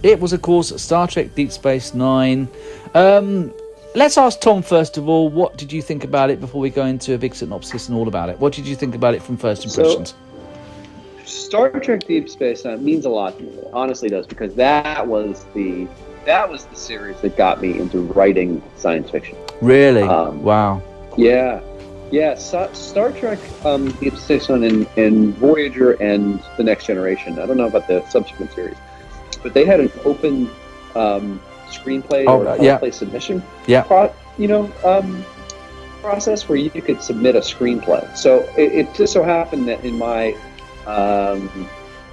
Speaker 2: it was, of course, Star Trek Deep Space Nine. Let's ask Tom, first of all, what did you think about it before we go into a big synopsis and all about it? What did you think about it from first impressions?
Speaker 5: So, Star Trek Deep Space Nine means a lot to me. It honestly does, because that was the series that got me into writing science fiction.
Speaker 2: Really? Wow.
Speaker 5: Yeah. Star Trek Deep Space Nine and Voyager and The Next Generation. I don't know about the subsequent series, but they had an open screenplay or play submission process where you could submit a screenplay. So it just so happened that in my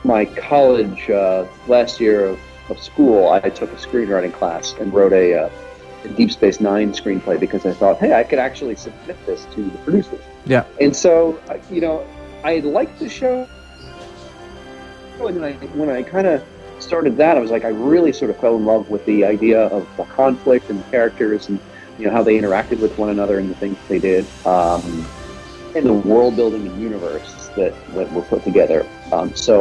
Speaker 5: my college last year of school, I took a screenwriting class and wrote a Deep Space Nine screenplay because I thought, hey, I could actually submit this to the producers.
Speaker 2: Yeah.
Speaker 5: And so, I liked the show, and then when I kind of started that, I was like, I really sort of fell in love with the idea of the conflict and the characters and how they interacted with one another and the things they did, and the world building and universe that were put together. So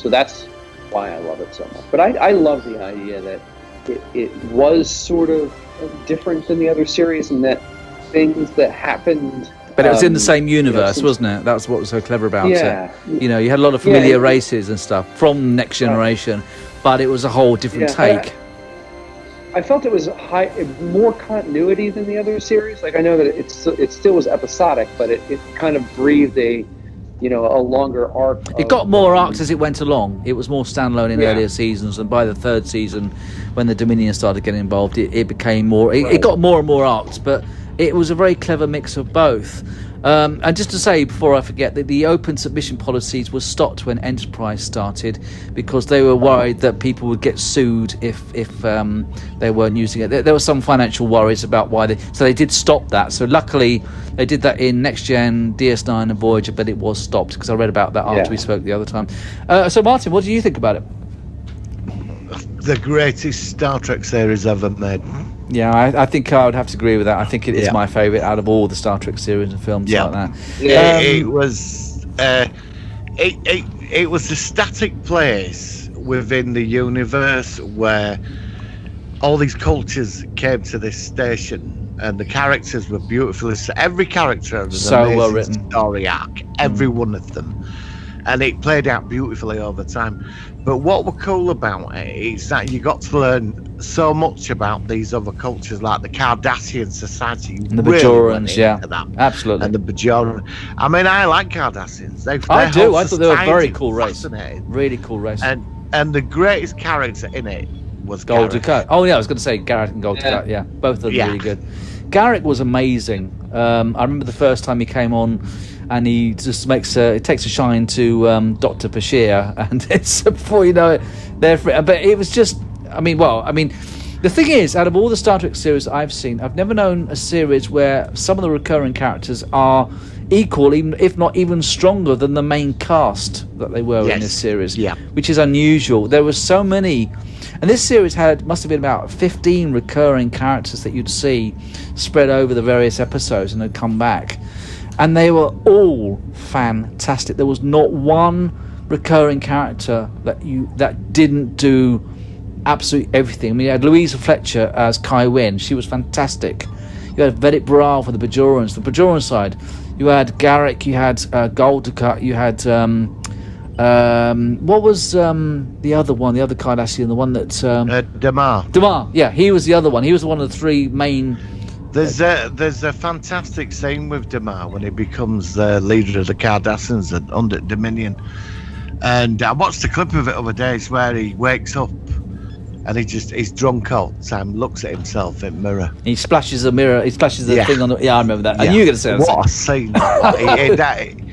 Speaker 5: that's why I love it so much. But I love the idea that it was sort of different than the other series, and that things that happened.
Speaker 2: But it was in the same universe, wasn't it? That's what was so clever about it. You had a lot of familiar races and stuff from Next Generation, but it was a whole different take.
Speaker 5: I felt it was more continuity than the other series. Like, I know that it still was episodic, but it kind of breathed a longer arc.
Speaker 2: It got more arcs as it went along. It was more standalone in earlier seasons, and by the third season, when the Dominion started getting involved, it became more. It got more and more arcs, but it was a very clever mix of both. And just to say, before I forget, that the open submission policies were stopped when Enterprise started because they were worried that people would get sued if they weren't using it. There were some financial worries about why so they did stop that. So luckily, they did that in Next Gen, DS9 and Voyager, but it was stopped because I read about that after we spoke the other time. So Martin, what do you think about it?
Speaker 3: the greatest Star Trek series ever made.
Speaker 2: Yeah, I think I would have to agree with that. I think it is
Speaker 3: Yeah.
Speaker 2: my favourite out of all the Star Trek series and films
Speaker 3: Yeah.
Speaker 2: like that.
Speaker 3: It was it was a static place within the universe where all these cultures came to this station, and the characters were beautifully. Every character had an
Speaker 2: So
Speaker 3: amazing
Speaker 2: well written.
Speaker 3: story arc, every one of them, and it played out beautifully over time. But what were cool about it is that you got to learn so much about these other cultures, like the Cardassian society.
Speaker 2: And the Bajorans, yeah,
Speaker 3: them.
Speaker 2: absolutely.
Speaker 3: And the Bajoran. I mean, I like Cardassians.
Speaker 2: I do.
Speaker 3: whole
Speaker 2: I thought they were a very
Speaker 3: society
Speaker 2: cool race.
Speaker 3: fascinating.
Speaker 2: Really cool race.
Speaker 3: And the greatest character in it was
Speaker 2: Gold
Speaker 3: Garrett.
Speaker 2: Ducat. Oh yeah, I was going to say Garrett and Gold Ducat. Yeah, both of them
Speaker 3: Yeah.
Speaker 2: really good. Garrett was amazing. I remember the first time he came on, and he just it takes a shine to Dr. Bashir, and it's before you know it, but it was just. The thing is, out of all the Star Trek series I've seen, I've never known a series where some of the recurring characters are equal, even if not even stronger than the main cast that they were in this series.
Speaker 3: Yeah.
Speaker 2: Which is unusual. There were so many, and this series must have been about 15 recurring characters that you'd see spread over the various episodes and they'd come back, and they were all fantastic. There was not one recurring character that didn't do absolutely everything. I mean, you had Louisa Fletcher as Kai Wynn. She was fantastic. You had Vedek Baral for the Bajorans. The Bajoran side, you had Garrick, you had Goldukat, you had what was the other one, the other Cardassian, the one that
Speaker 3: Damar.
Speaker 2: Damar, yeah, he was the other one. He was one of the three main.
Speaker 3: There's a fantastic scene with Damar when he becomes the leader of the Cardassians under Dominion, and I watched a clip of it other days where he wakes up and he's drunk all the time, looks at himself in the mirror.
Speaker 2: He splashes the mirror. He splashes the thing on the. Yeah, I remember that. I knew you were going to say that.
Speaker 3: What a scene!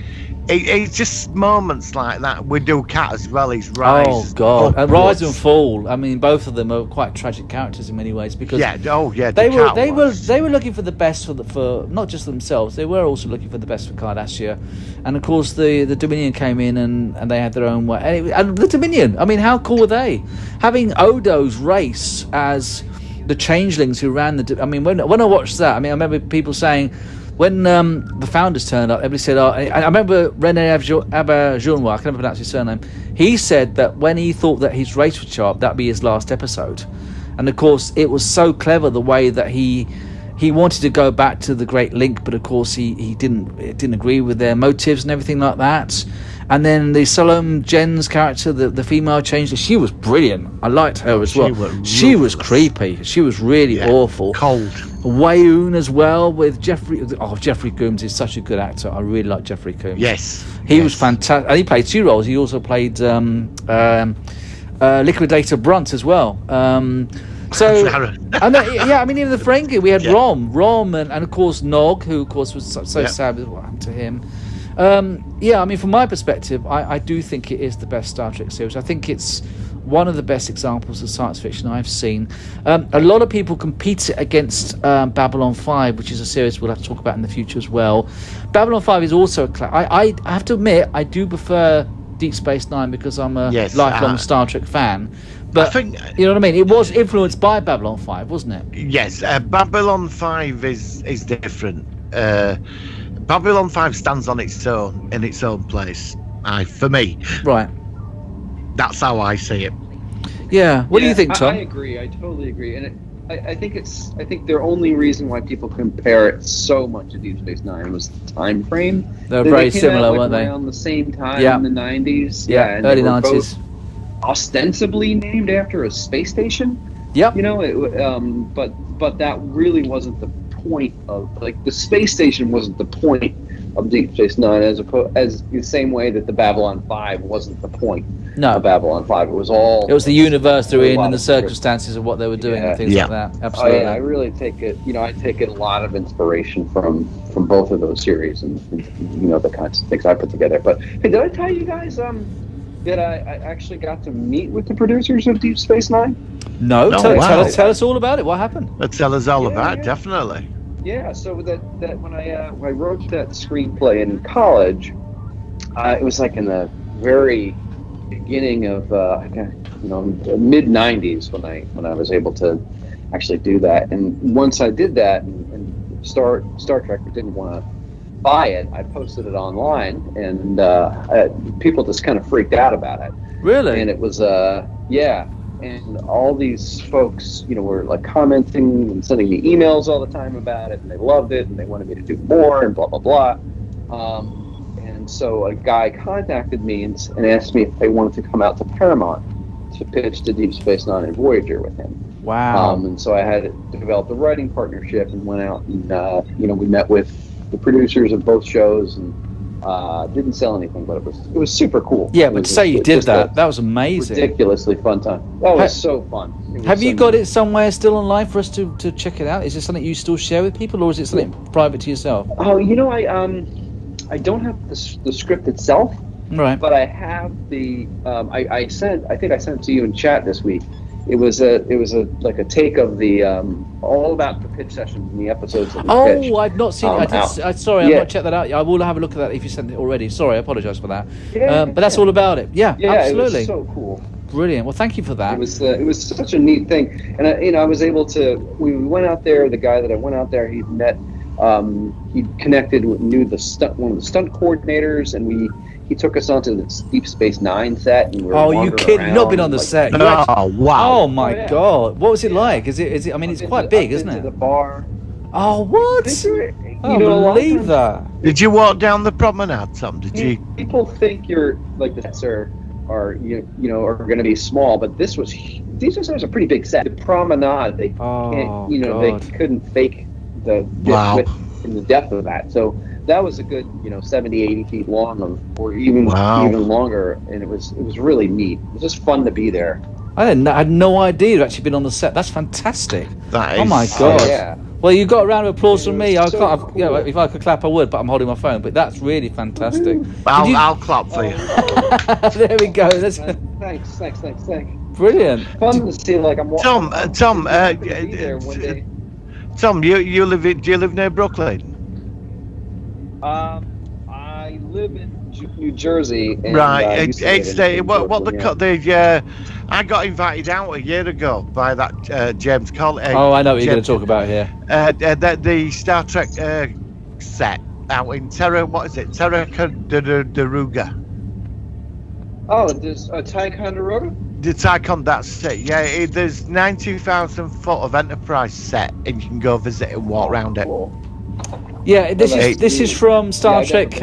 Speaker 3: It's just moments like that. We do Cat as well. He's rise.
Speaker 2: Oh God! And Rise and Fall. I mean, both of them are quite tragic characters in many ways because they were looking for the best for not just themselves. They were also looking for the best for Cardassia, and of course the Dominion came in and they had their own way. And the Dominion. I mean, how cool were they? Having Odo's race as the changelings who ran the. I mean, when I watched that, I mean, I remember people saying. When the founders turned up, everybody said, I remember René Auberjonois, I can never pronounce his surname, he said that when he thought that his race would show up, that'd be his last episode. And of course, it was so clever the way that he wanted to go back to the Great Link, but of course he didn't agree with their motives and everything like that. And then the Salome Jen's character, the female changeling, she was brilliant. I liked her as well. She was creepy. She was really awful.
Speaker 3: Cold.
Speaker 2: Wayoon as well with Jeffrey. Oh, Jeffrey Combs is such a good actor. I really like Jeffrey Combs.
Speaker 3: Yes.
Speaker 2: He was fantastic. And he played two roles. He also played Liquidator Brunt as well. So, and I mean, even the Ferengi, we had Rom, and of course Nog, who of course was so sad with what happened to him. I mean, from my perspective, I do think it is the best Star Trek series. I think it's one of the best examples of science fiction I've seen. A lot of people compete it against Babylon 5, which is a series we'll have to talk about in the future as well. Babylon 5 is also I have to admit, I do prefer Deep Space Nine because I'm a lifelong Star Trek fan. But I think, you know what I mean? It was influenced by Babylon 5, wasn't it?
Speaker 3: Yes, Babylon 5 is different. Babylon 5 stands on its own, in its own place. For me.
Speaker 2: Right.
Speaker 3: That's how I see it.
Speaker 2: Yeah. What do you think, Tom?
Speaker 5: I agree. I totally agree. And I think the only reason why people compare it so much to Deep Space Nine was the time frame.
Speaker 2: They're very similar, weren't they?
Speaker 5: Around the same time in the 90s.
Speaker 2: Yeah,
Speaker 5: and
Speaker 2: early 90s.
Speaker 5: Ostensibly named after a space station.
Speaker 2: Yep.
Speaker 5: You know, but that really wasn't the point of, like, the space station wasn't the point of Deep Space Nine, as the same way that the Babylon 5 wasn't the point of Babylon 5. It was the universe they're in and the circumstances of what they were doing and things like that. Absolutely. I really take it. I take a lot of inspiration from both of those series and the kinds of things I put together. But hey, did I tell you guys that I actually got to meet with the producers of Deep Space Nine?
Speaker 2: No, tell us all about it. What happened?
Speaker 3: Tell us all about it, definitely.
Speaker 5: Yeah, so that when I wrote that screenplay in college, it was like in the very beginning of mid '90s when I was able to actually do that. And once I did that, and Star Trek didn't want to buy it, I posted it online, and people just kind of freaked out about it.
Speaker 2: Really?
Speaker 5: And it was and all these folks, were like commenting and sending me emails all the time about it, and they loved it, and they wanted me to do more, and blah blah blah. And so a guy contacted me and asked me if they wanted to come out to Paramount to pitch to Deep Space Nine and Voyager with him.
Speaker 2: Wow.
Speaker 5: And so I had developed a writing partnership and went out and we met with the producers of both shows and didn't sell anything, but it was super cool.
Speaker 2: Yeah, but to say you did that was amazing.
Speaker 5: Ridiculously fun time. That was so fun.
Speaker 2: Have you got it somewhere still online for us to check it out? Is it something you still share with people, or is it something private to yourself?
Speaker 5: Oh, I don't have the script itself,
Speaker 2: right?
Speaker 5: But I have the I think I sent it to you in chat this week. It was a take of the all about the pitch sessions and the episodes that we pitched.
Speaker 2: I've not seen it. Sorry, I've not checked that out. I will have a look at that if you sent it already. Sorry, I apologise for that. But that's all about it. Yeah, absolutely.
Speaker 5: It was so cool.
Speaker 2: Brilliant. Well, thank you for that.
Speaker 5: It was such a neat thing, and I was able to. We went out there. The guy that I went out there, he'd met. He connected with one of the stunt coordinators, and he took us onto the Deep Space Nine set. And we were
Speaker 2: you kidding? You've not been on the set.
Speaker 3: Wow!
Speaker 2: Oh my God! What was it like? Is it? I mean, it's quite big, isn't it?
Speaker 5: To the bar.
Speaker 2: Oh, what? I don't believe that.
Speaker 3: Did you walk down the promenade, Tom? Did you?
Speaker 5: People think you're like the sets are going to be small, but these was a pretty big set. The promenade, they can't, they couldn't fake the width and the depth of that. So that was a good 70, 80 feet long, or even longer, and it was really neat. It was just fun to be there.
Speaker 2: I had no idea you'd actually been on the set. That's fantastic.
Speaker 3: That is,
Speaker 2: oh my God.
Speaker 5: Yeah.
Speaker 2: Well, you got a round of applause from me. If I could clap, I would, but I'm holding my phone. But that's really fantastic.
Speaker 3: I'll clap for you.
Speaker 2: There we go.
Speaker 5: Thanks.
Speaker 2: Brilliant.
Speaker 5: Fun to see. Like I'm.
Speaker 3: Tom,
Speaker 5: there one day.
Speaker 3: Tom, do you live near Brooklyn?
Speaker 5: I live in New Jersey. And,
Speaker 3: right. I got invited out a year ago by that James Collins.
Speaker 2: I know what you're going to talk about here.
Speaker 3: The Star Trek set out in Terra Daruga.
Speaker 5: Oh, there's a Ticonderoga?
Speaker 3: The Tycon, that's it. Yeah, there's 90,000 foot of Enterprise set, and you can go visit and walk around it.
Speaker 2: Yeah, this is from Star Trek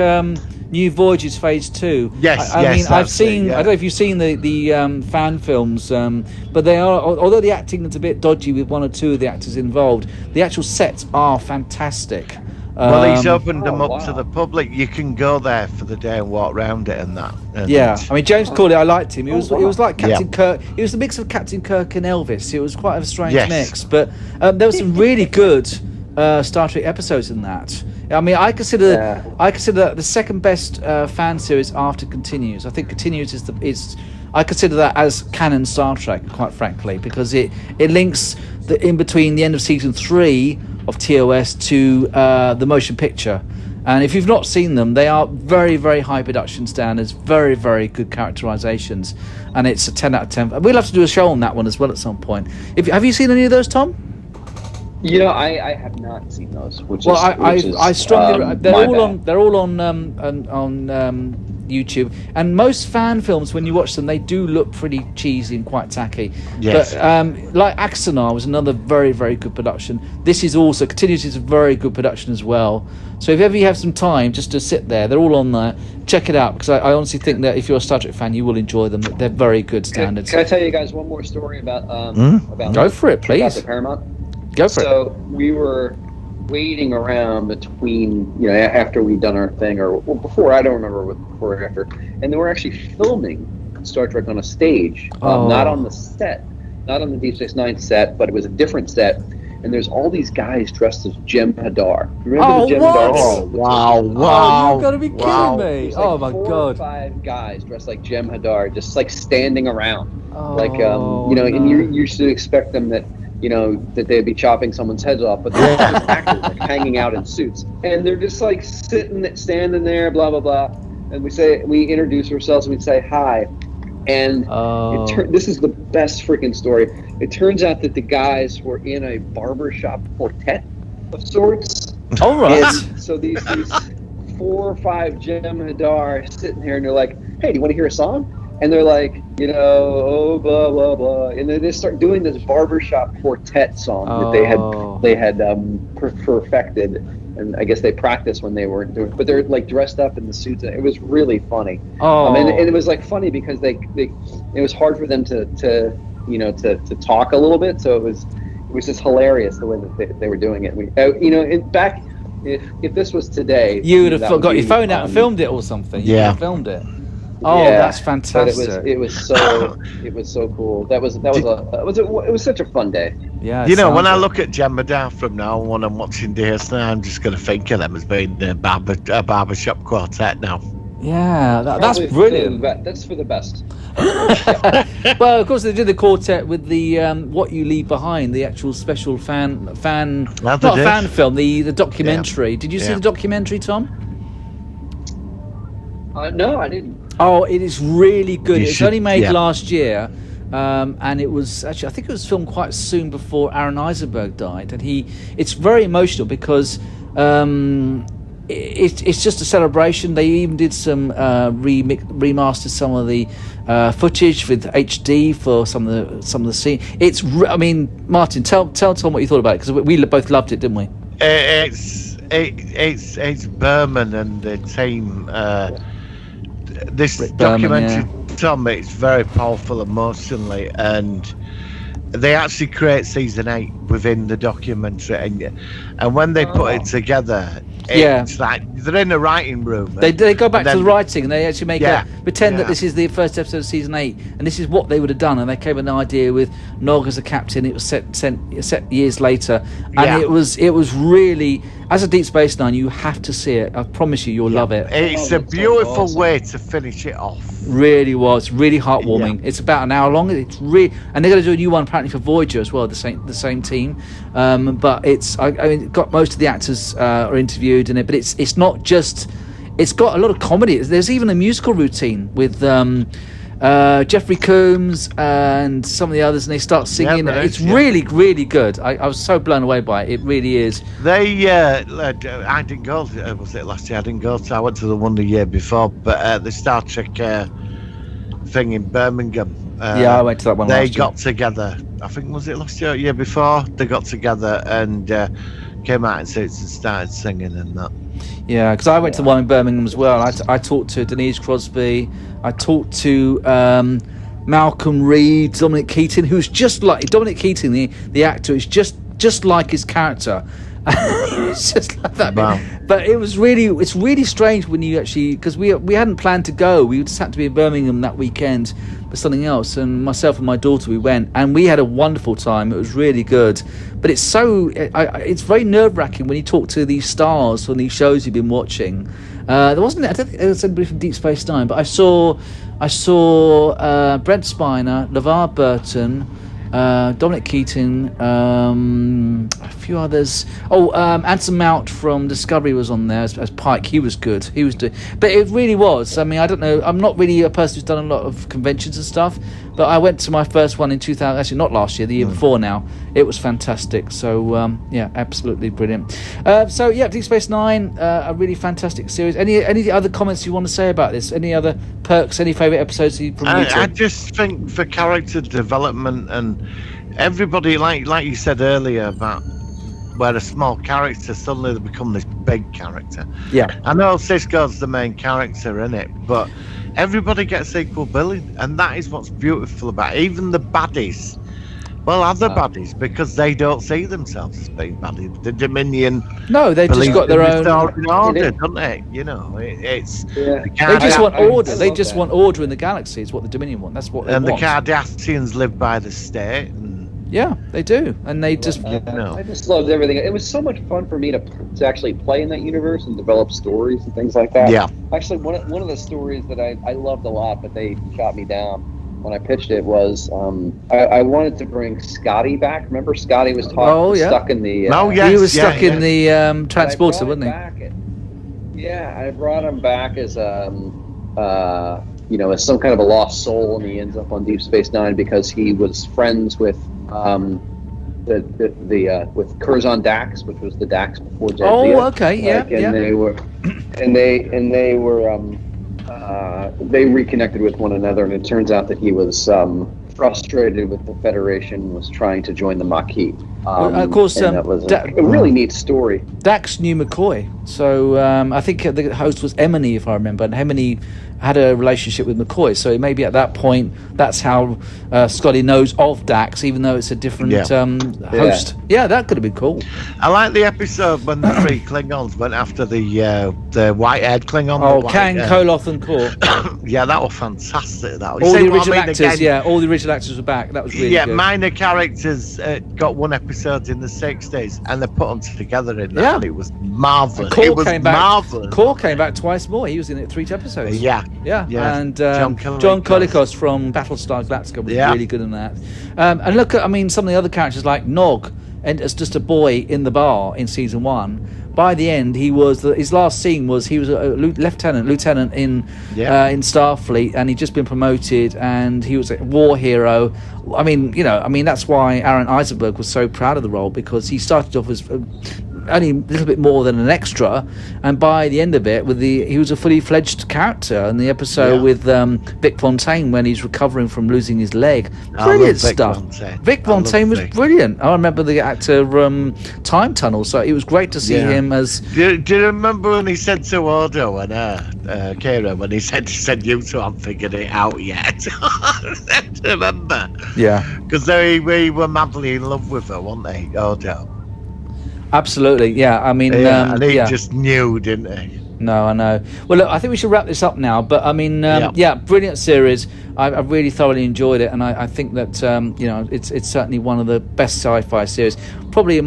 Speaker 2: New Voyages Phase 2.
Speaker 3: Yes,
Speaker 2: I mean, I've seen.
Speaker 3: Yeah.
Speaker 2: I don't know if you've seen the fan films, but they are. Although the acting is a bit dodgy with one or two of the actors involved, the actual sets are fantastic.
Speaker 3: Well, he's opened them up to the public. You can go there for the day and walk around it and that.
Speaker 2: I mean, James Cawley, I liked him. He was like Captain Kirk. He was a mix of Captain Kirk and Elvis. It was quite a strange mix, but there were some really good Star Trek episodes in that. I mean, I consider that the second best fan series after Continues. I think Continues is I consider that as canon Star Trek, quite frankly, because it links in between the end of season 3 of TOS to the motion picture. And if you've not seen them, they are very, very high production standards, very, very good characterizations, and it's a 10 out of 10. We'll have to do a show on that one as well at some point. Have you seen any of those, Tom?
Speaker 5: I have not seen those.
Speaker 2: I strongly. They're all on YouTube, and most fan films, when you watch them, they do look pretty cheesy and quite tacky.
Speaker 3: Yes.
Speaker 2: But like Axanar was another very, very good production. This is also Continues is a very good production as well. So if ever you have some time just to sit there, they're all on there. Check it out, because I honestly think that if you're a Star Trek fan, you will enjoy them. They're very good standards.
Speaker 5: Can I tell you guys one more story about
Speaker 2: Go for it, please.
Speaker 5: About the Paramount?
Speaker 2: Go for it.
Speaker 5: So we were waiting around between, after we'd done our thing, or before, I don't remember what before or after, and they were actually filming Star Trek on a stage, not on the set, not on the Deep Space Nine set, but it was a different set, and there's all these guys dressed as Jem Hadar. Remember the Jem Hadar?
Speaker 3: Oh, wow.
Speaker 2: You've got to be kidding me.
Speaker 5: Like
Speaker 2: my
Speaker 5: 4
Speaker 2: God.
Speaker 5: or 5 guys dressed like Jem Hadar, just like standing around.
Speaker 2: No.
Speaker 5: And you used to expect them that they'd be chopping someone's heads off, but they're just actors, like hanging out in suits, and they're just like standing there, blah blah blah. And we introduce ourselves, and we say hi, And this is the best freaking story. It turns out that the guys were in a barbershop quartet of sorts.
Speaker 2: All right.
Speaker 5: And so these 4 or 5 Jem'Hadar sitting here, and they're like, "Hey, do you want to hear a song?" And they're like, oh, blah blah blah, and then they start doing this barbershop quartet song that they had perfected, and I guess they practiced when they weren't doing. But they're like dressed up in the suits. And it was really funny. And it was like funny because it was hard for them to talk a little bit. So it was just hilarious the way that they were doing it. If this was today,
Speaker 2: you would have got your phone out and filmed it or something. You would have filmed it. Oh, yeah, that's fantastic!
Speaker 5: But it was so cool. It was such a fun day.
Speaker 2: Yeah,
Speaker 3: when I look at Jem'Hadar from now on when I'm watching DS now, I'm just going to think of them as being a barbershop quartet now.
Speaker 2: Yeah, that's brilliant.
Speaker 5: That's for the best.
Speaker 2: Well, of course they did the quartet with the What You Leave Behind, the actual special fan film, the documentary. Did you see the documentary, Tom?
Speaker 5: No, I didn't.
Speaker 2: Oh, it is really good. It's only made last year, and it was actually, I think it was filmed quite soon before Aaron Eisenberg died, and it's very emotional because it's just a celebration. They even did some remastered some of the footage with HD for some of the scene. Martin, tell Tom what you thought about it, because we both loved it, didn't we?
Speaker 3: It's Berman and the team. This documentary, Tom, it's very powerful emotionally, and they actually create season 8 within the documentary, and when they put it together, it's like they're in a writing room.
Speaker 2: They go back to the writing, and they actually make pretend that this is the first episode of season 8, and this is what they would have done. And they came with an idea with Nog as a captain. It was set years later, and it was really, as a Deep Space Nine, you have to see it. I promise you'll love it.
Speaker 3: It's a beautiful way to finish it off.
Speaker 2: Really was really heartwarming. It's about an hour long. It's really, and they're going to do a new one apparently for Voyager as well. The same team, but got most of the actors are interviewed in it. But it's not just. It's got a lot of comedy. There's even a musical routine with Jeffrey Combs and some of the others, and they start singing. It's really, really good. I was so blown away by it. It really is.
Speaker 3: I didn't go. Was it last year? I didn't go. So I went to the one the year before. But the Star Trek thing in Birmingham.
Speaker 2: I went to that one.
Speaker 3: They got together. I think was it last year, or year before? They got together and came out in suits and started singing and that.
Speaker 2: Yeah, because I went to the one in Birmingham as well. I talked to Denise Crosby. I talked to Malcolm Reed, Dominic Keating, who's just like Dominic Keating, the actor, is just like his character. It's just like that.
Speaker 3: Wow.
Speaker 2: But it's really strange when you actually, because we hadn't planned to go. We just had to be in Birmingham that weekend for something else, and myself and my daughter, we went, and we had a wonderful time. It was really good. But it's it's very nerve-wracking when you talk to these stars from these shows you've been watching. I don't think there was anybody from Deep Space Nine, but I saw Brent Spiner, LeVar Burton, Dominic Keating, a few others. Anson Mount from Discovery was on there as Pike. He was good. But it really was. I mean, I don't know. I'm not really a person who's done a lot of conventions and stuff, but I went to my first one in 2000. Actually, not last year, the year before. Now it was fantastic. So absolutely brilliant. Deep Space Nine, a really fantastic series. Any other comments you want to say about this? Any other perks? Any favourite episodes from
Speaker 3: I just think for character development and everybody, like you said earlier about where a small character suddenly they become this big character.
Speaker 2: Yeah,
Speaker 3: I know Sisko's the main character in it, but everybody gets equal billing, and that is what's beautiful about it. Even the baddies, baddies, because they don't see themselves as being baddies. The Dominion,
Speaker 2: they've just got their own
Speaker 3: order, don't they? You know, it's
Speaker 2: they just want order. They just want order in the galaxy. Is what the Dominion want. That's what they want.
Speaker 3: And the Cardassians live by the state.
Speaker 2: Yeah, they do, and they just.
Speaker 5: I just loved everything. It was so much fun for me to actually play in that universe and develop stories and things like that.
Speaker 3: Yeah.
Speaker 5: Actually, one of the stories that I loved a lot, but they shot me down when I pitched it was I wanted to bring Scotty back. Remember, Scotty was stuck in the.
Speaker 2: He was stuck in the transporter, wasn't he?
Speaker 5: I brought him back as as some kind of a lost soul, and he ends up on Deep Space Nine because he was friends with with Curzon Dax, which was the Dax before Jadzia.
Speaker 2: Oh, okay, yeah.
Speaker 5: They reconnected with one another, and it turns out that he was frustrated with the Federation, was trying to join the Maquis.
Speaker 2: Of course,
Speaker 5: that was a really neat story.
Speaker 2: Dax knew McCoy, so I think the host was Emily, if I remember, and Emily had a relationship with McCoy, so maybe at that point that's how Scotty knows of Dax, even though it's a different host. Yeah, that could have been cool.
Speaker 3: I like the episode when the three Klingons went after the white-haired Klingon.
Speaker 2: Oh, Kang, Koloth, and Kor.
Speaker 3: Yeah, that was fantastic. That was.
Speaker 2: All the original actors, all the original actors were back. That was really good.
Speaker 3: Minor characters got one episode in the 60s, and they put them together in that. And it was marvelous. It was marvelous.
Speaker 2: Kor came back twice more. He was in it 3 episodes.
Speaker 3: Yeah.
Speaker 2: And John Colicos from Battlestar Galactica was really good in that. And look at, some of the other characters like Nog, and as just a boy in the bar in season 1. By the end, he was his last scene was he was a lieutenant in Starfleet, and he'd just been promoted, and he was a war hero. That's why Aaron Eisenberg was so proud of the role, because he started off as only a little bit more than an extra, and by the end of it, he was a fully fledged character in the episode with Vic Fontaine when he's recovering from losing his leg. Brilliant stuff. Vic Fontaine was brilliant. I remember the actor Time Tunnel, so it was great to see him as.
Speaker 3: Do you remember when he said to Odo and Kira, when he said you two haven't figured it out yet? I remember.
Speaker 2: Yeah.
Speaker 3: Because they were madly in love with her, weren't they, Odo?
Speaker 2: Absolutely, yeah.
Speaker 3: And he just knew, didn't he?
Speaker 2: No, I know. Well, look, I think we should wrap this up now. But brilliant series. I really thoroughly enjoyed it, and I think that it's certainly one of the best sci-fi series. Probably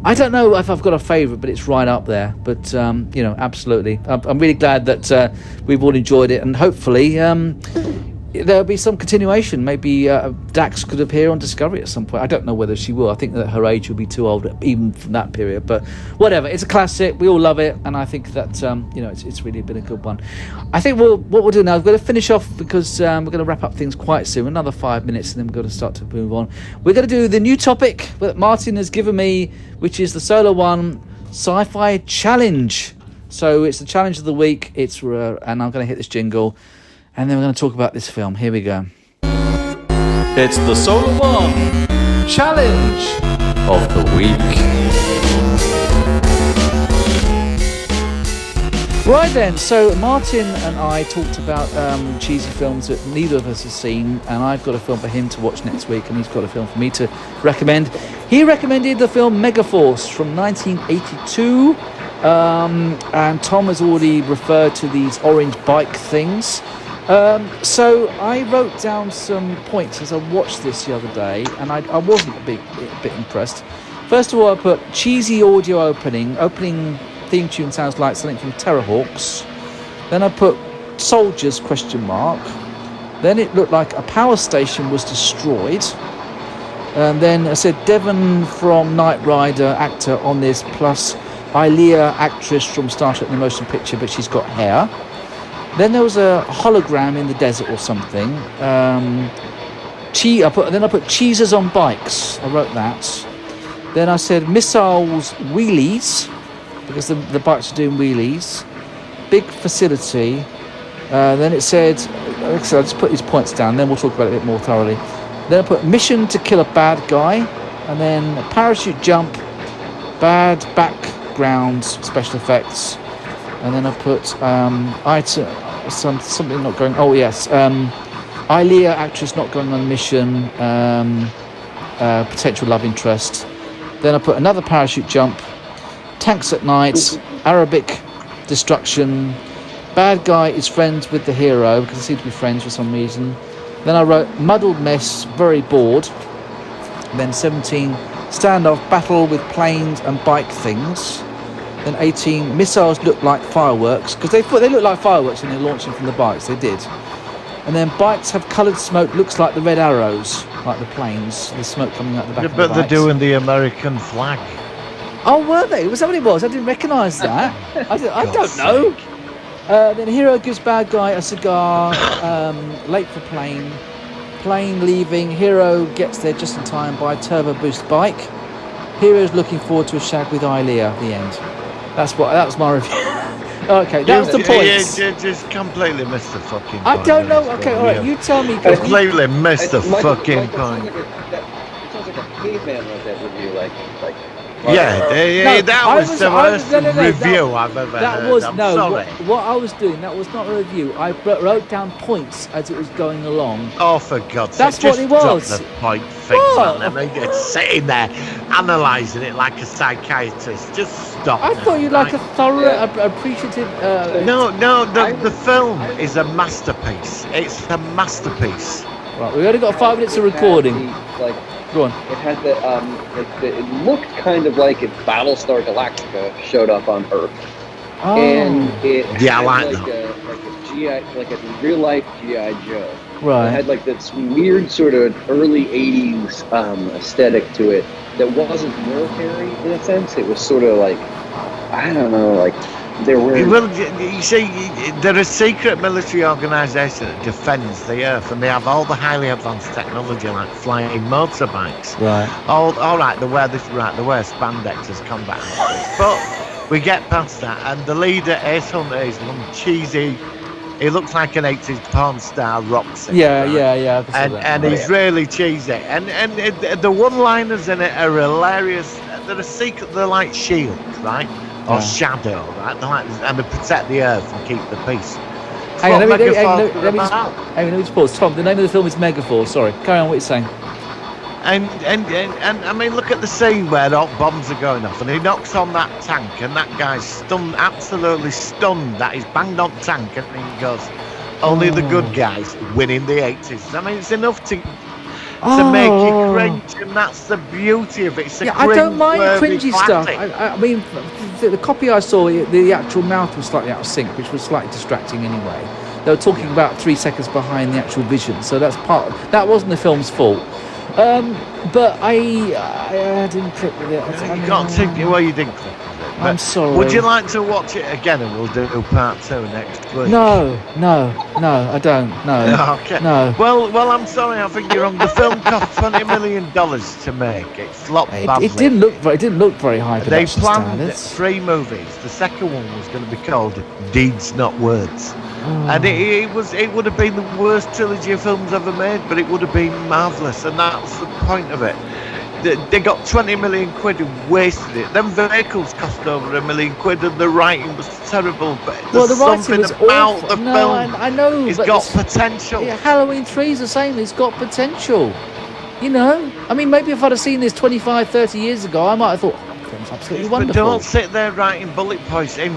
Speaker 2: I don't know if I've got a favourite, but it's right up there. But absolutely, I'm really glad that we've all enjoyed it, and hopefully there'll be some continuation. Maybe Dax could appear on Discovery at some point. I don't know whether she will. I think that her age will be too old even from that period, but whatever. It's a classic. We all love it, and I think that it's really been a good one. I think what we'll do now, we're going to finish off because we're going to wrap up things quite soon, another 5 minutes, and then we're going to start to move on. We're going to do the new topic that Martin has given me, which is the Solar One Sci-Fi Challenge. So it's the challenge of the week. And I'm going to hit this jingle, and then we're going to talk about this film. Here we go.
Speaker 7: It's the Solar One Challenge of the Week.
Speaker 2: Right then, so Martin and I talked about cheesy films that neither of us has seen, and I've got a film for him to watch next week, and he's got a film for me to recommend. He recommended the film Megaforce from 1982, and Tom has already referred to these orange bike things. So I wrote down some points as I watched this the other day, and I wasn't a bit impressed. First of all, I put cheesy audio opening theme tune sounds like something from Terrorhawks. Then I put soldiers ? Then it looked like a power station was destroyed. And then I said Devon from Knight Rider, actor on this, plus Ilea, actress from Star Trek the Motion Picture, but she's got hair. Then there was a hologram in the desert or something. I put cheeses on bikes. I wrote that. Then I said missiles wheelies, because the bikes are doing wheelies. Big facility. Then it said, I'll just put these points down, then we'll talk about it a bit more thoroughly. Then I put mission to kill a bad guy, and then parachute jump, bad background special effects, and then I put something not going. Oh yes, Ilea, actress not going on mission, potential love interest. Then I put another parachute jump, tanks at night, Arabic destruction, bad guy is friends with the hero because they seem to be friends for some reason. Then I wrote muddled mess, very bored. Then 17, standoff, battle with planes and bike things. Then 18, missiles look like fireworks, because they look like fireworks when they're launching from the bikes. They did. And then bikes have coloured smoke, looks like the red arrows, like the planes. The smoke coming out the back of the bikes.
Speaker 3: But they're doing the American flag.
Speaker 2: Oh, were they? Was that what it was? I didn't recognise that. I don't know. Then Hero gives bad guy a cigar. Late for plane. Plane leaving. Hero gets there just in time by turbo boost bike. Hero's looking forward to a shag with Ilea at the end. That was my review. Okay, that was the point.
Speaker 3: You just completely missed the fucking point.
Speaker 2: I don't know. Okay, all right, you tell me.
Speaker 3: Completely missed the fucking point.
Speaker 5: It sounds like a caveman wrote that review, like.
Speaker 3: That was the worst review I've ever heard. I'm sorry.
Speaker 2: What I was doing, that was not a review. I wrote down points as it was going along.
Speaker 3: Oh, for God's sake.
Speaker 2: That's what it was.
Speaker 3: Drop the point things, man. I mean, it's sitting there, analysing it like a psychiatrist. Just stop.
Speaker 2: I thought you'd like a thorough, appreciative...
Speaker 3: No, the film is a masterpiece. It's a masterpiece.
Speaker 2: Right, we've only got 5 minutes of recording. Go on.
Speaker 5: It had it looked kind of like if Battlestar Galactica showed up on Earth, and it had like a GI, like a real life GI Joe.
Speaker 2: Right.
Speaker 5: It had like this weird sort of early '80s aesthetic to it that wasn't military in a sense. It was sort of like, I don't know, like there were.
Speaker 3: Well, you see, they're a secret military organisation that defends the Earth, and they have all the highly advanced technology like flying motorbikes.
Speaker 2: Right.
Speaker 3: All right. They wear spandex as combat outfits. But we get past that, and the leader, Ace Hunter, is one cheesy. He looks like an 80s porn star rock singer.
Speaker 2: Yeah.
Speaker 3: And he's really cheesy. And the one-liners in it are hilarious. They're a secret. They're like shields, right? Or shadow, right? And they protect the Earth and keep the peace.
Speaker 2: Hang on, let me just pause. Tom, the name of the film is Megaforce. Sorry, carry on what you're saying.
Speaker 3: And I mean, look at the scene where bombs are going off, and he knocks on that tank, and that guy's stunned, absolutely stunned that he's banged on the tank, and he goes, "Only the good guys win in the 80s." I mean, it's enough to make you cringe, and that's the beauty of it. It's
Speaker 2: I don't mind cringy stuff. I mean, the copy I saw, the actual mouth was slightly out of sync, which was slightly distracting anyway. They were talking about 3 seconds behind the actual vision, so that wasn't the film's fault. But I didn't click with it.
Speaker 3: You can't take it where you didn't click with it.
Speaker 2: I'm sorry.
Speaker 3: Would you like to watch it again, and we'll do part 2 next week?
Speaker 2: No, I don't. No.
Speaker 3: Okay.
Speaker 2: No.
Speaker 3: Well, I'm sorry. I think you're wrong. The film cost $20 million to make. It flopped badly.
Speaker 2: It didn't look very high production
Speaker 3: They planned
Speaker 2: standards.
Speaker 3: 3 movies. The second one was going to be called Deeds Not Words. And it would have been the worst trilogy of films ever made, but it would have been marvellous, and that's the point of it. They got 20 million quid and wasted it. Them vehicles cost over £1 million, and the writing was terrible. But
Speaker 2: the writing was
Speaker 3: about
Speaker 2: awful.
Speaker 3: the
Speaker 2: No,
Speaker 3: film.
Speaker 2: I know.
Speaker 3: It's got potential.
Speaker 2: Yeah, Halloween 3 is the same. It's got potential. You know, I mean, maybe if I'd have seen this 25, 30 years ago, I might have thought, oh, film's absolutely wonderful.
Speaker 3: But don't sit there writing bullet points.
Speaker 2: I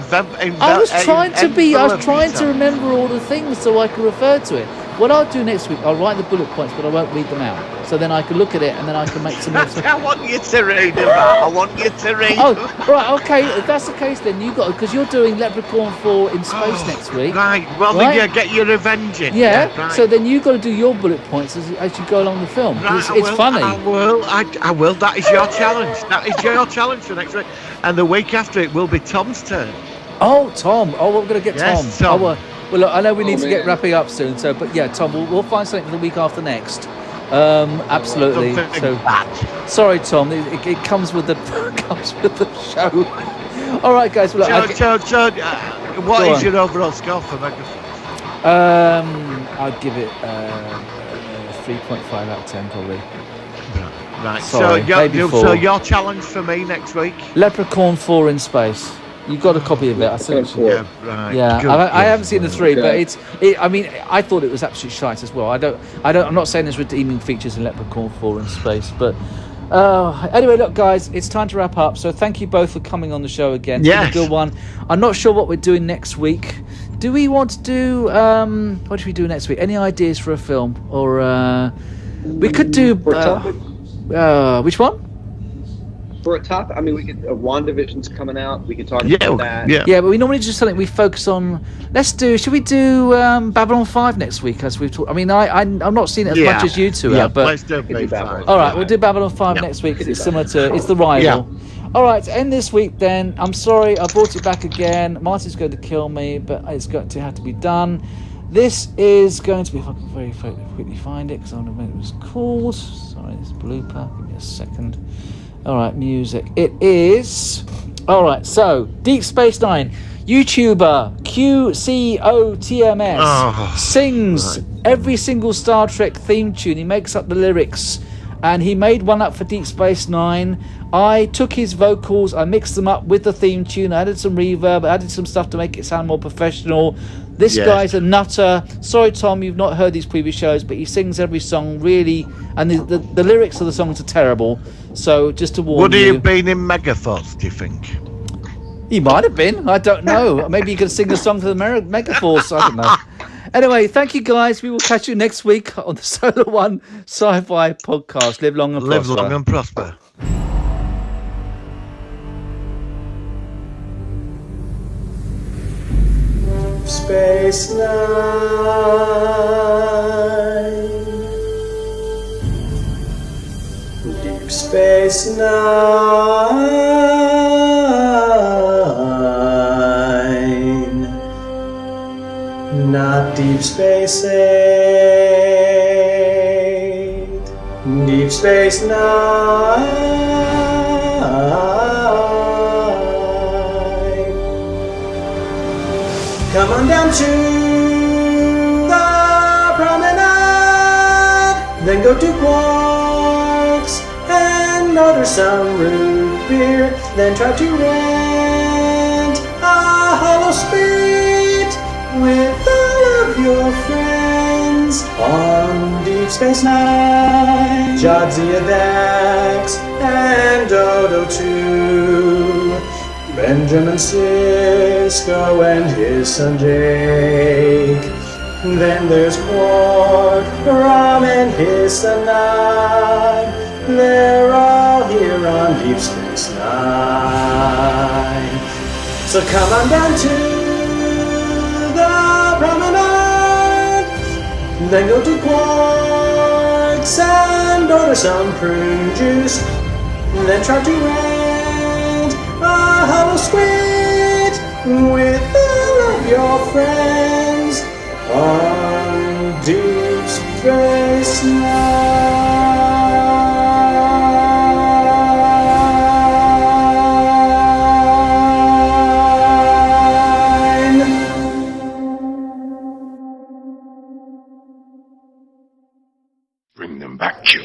Speaker 2: was trying to remember all the things so I could refer to it. What I'll do next week, I'll write the bullet points, but I won't read them out. So then I can look at it and then I can make some more.
Speaker 3: I want you to read them out. I want you to read.
Speaker 2: Oh, right, okay. If that's the case, then you got, because you're doing Leprechaun 4 in space next week.
Speaker 3: Right. Well,
Speaker 2: right?
Speaker 3: then you get your revenge in.
Speaker 2: Yeah.
Speaker 3: Right.
Speaker 2: So then you've got to do your bullet points as you go along the film.
Speaker 3: Right,
Speaker 2: It's funny.
Speaker 3: I will. That is your challenge. That is your challenge for next week. And the week after it will be Tom's turn.
Speaker 2: Oh, Tom. Oh, we're going to get
Speaker 3: Yes,
Speaker 2: Tom.
Speaker 3: Tom.
Speaker 2: Well, look, I know we need to get wrapping up soon. So, but yeah, Tom, we'll find something for the week after next. Absolutely. So, sorry, Tom. It comes with the show. All right, guys. Well, look,
Speaker 3: what is your overall score for Megaforce?
Speaker 2: I'd give it 3.5 out of 10 probably.
Speaker 3: Right.
Speaker 2: Sorry,
Speaker 3: So your challenge for me next week?
Speaker 2: Leprechaun 4 in space. You got a copy of it? I think.
Speaker 3: Yeah, right.
Speaker 2: Yeah,
Speaker 3: Good,
Speaker 2: I haven't seen the 3,
Speaker 5: okay.
Speaker 2: but I mean, I thought it was absolute shite as well. I'm not saying there's redeeming features in Leprechaun 4 in space, but anyway, look, guys, it's time to wrap up. So thank you both for coming on the show again.
Speaker 3: Yes.
Speaker 2: It's been a good one. I'm not sure what we're doing next week. Do we want to do? What should we do next week? Any ideas for a film? Or we could do. Which one?
Speaker 5: For a topic, I mean, we could. WandaVision's coming out. We could talk about that.
Speaker 2: Yeah, but we normally do something we focus on. Should we do Babylon 5 next week? As we've talked. I mean, I'm not seeing it as much as you two have, but
Speaker 3: let's do Babylon.
Speaker 2: All right, we'll do Babylon 5 next week because it's similar to. It's the rival. All right, to end this week then. I'm sorry, I brought it back again. Martin's going to kill me, but it's going to have to be done. This is going to be, if I can very quickly find it, because I want to remember what it was called. Sorry, this blooper. Give me a second. All right, music. It is... All right, so, Deep Space Nine. YouTuber QCOTMS sings every single Star Trek theme tune. He makes up the lyrics. And he made one up for Deep Space Nine. I took his vocals, I mixed them up with the theme tune, I added some reverb, I added some stuff to make it sound more professional. This guy's a nutter. Sorry, Tom, you've not heard these previous shows, but he sings every song really, and the lyrics of the songs are terrible. So just to warn you.
Speaker 3: Would he have been in Megaforce, do you think?
Speaker 2: He might have been. I don't know. Maybe he could sing a song for the Megaforce. I don't know. Anyway, thank you guys. We will catch you next week on the Solar One Sci-Fi podcast. Live long and prosper.
Speaker 3: Live long and prosper.
Speaker 9: Space Nine. Deep Space Nine. Not Deep Space 8. Deep Space Nine. Come on down to the promenade, then go to Quarks and order some root beer, then try to rent a hollow suite with all of your friends on Deep Space Nine. Jadzia Dax and Dodo too. Benjamin Sisko and his son Jake. Then there's Quark, Ram and his son Nine. They're all here on Deep Space Nine. So come on down to the promenade, then go to Quarks and order some prune juice, then try to rent a hollow suite with all of your friends on Deep Space Nine.
Speaker 4: Bring them back, Q.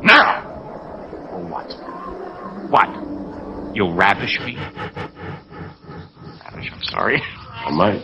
Speaker 4: Now! Or what? What? You'll ravish me? Ravish, I'm sorry. I might.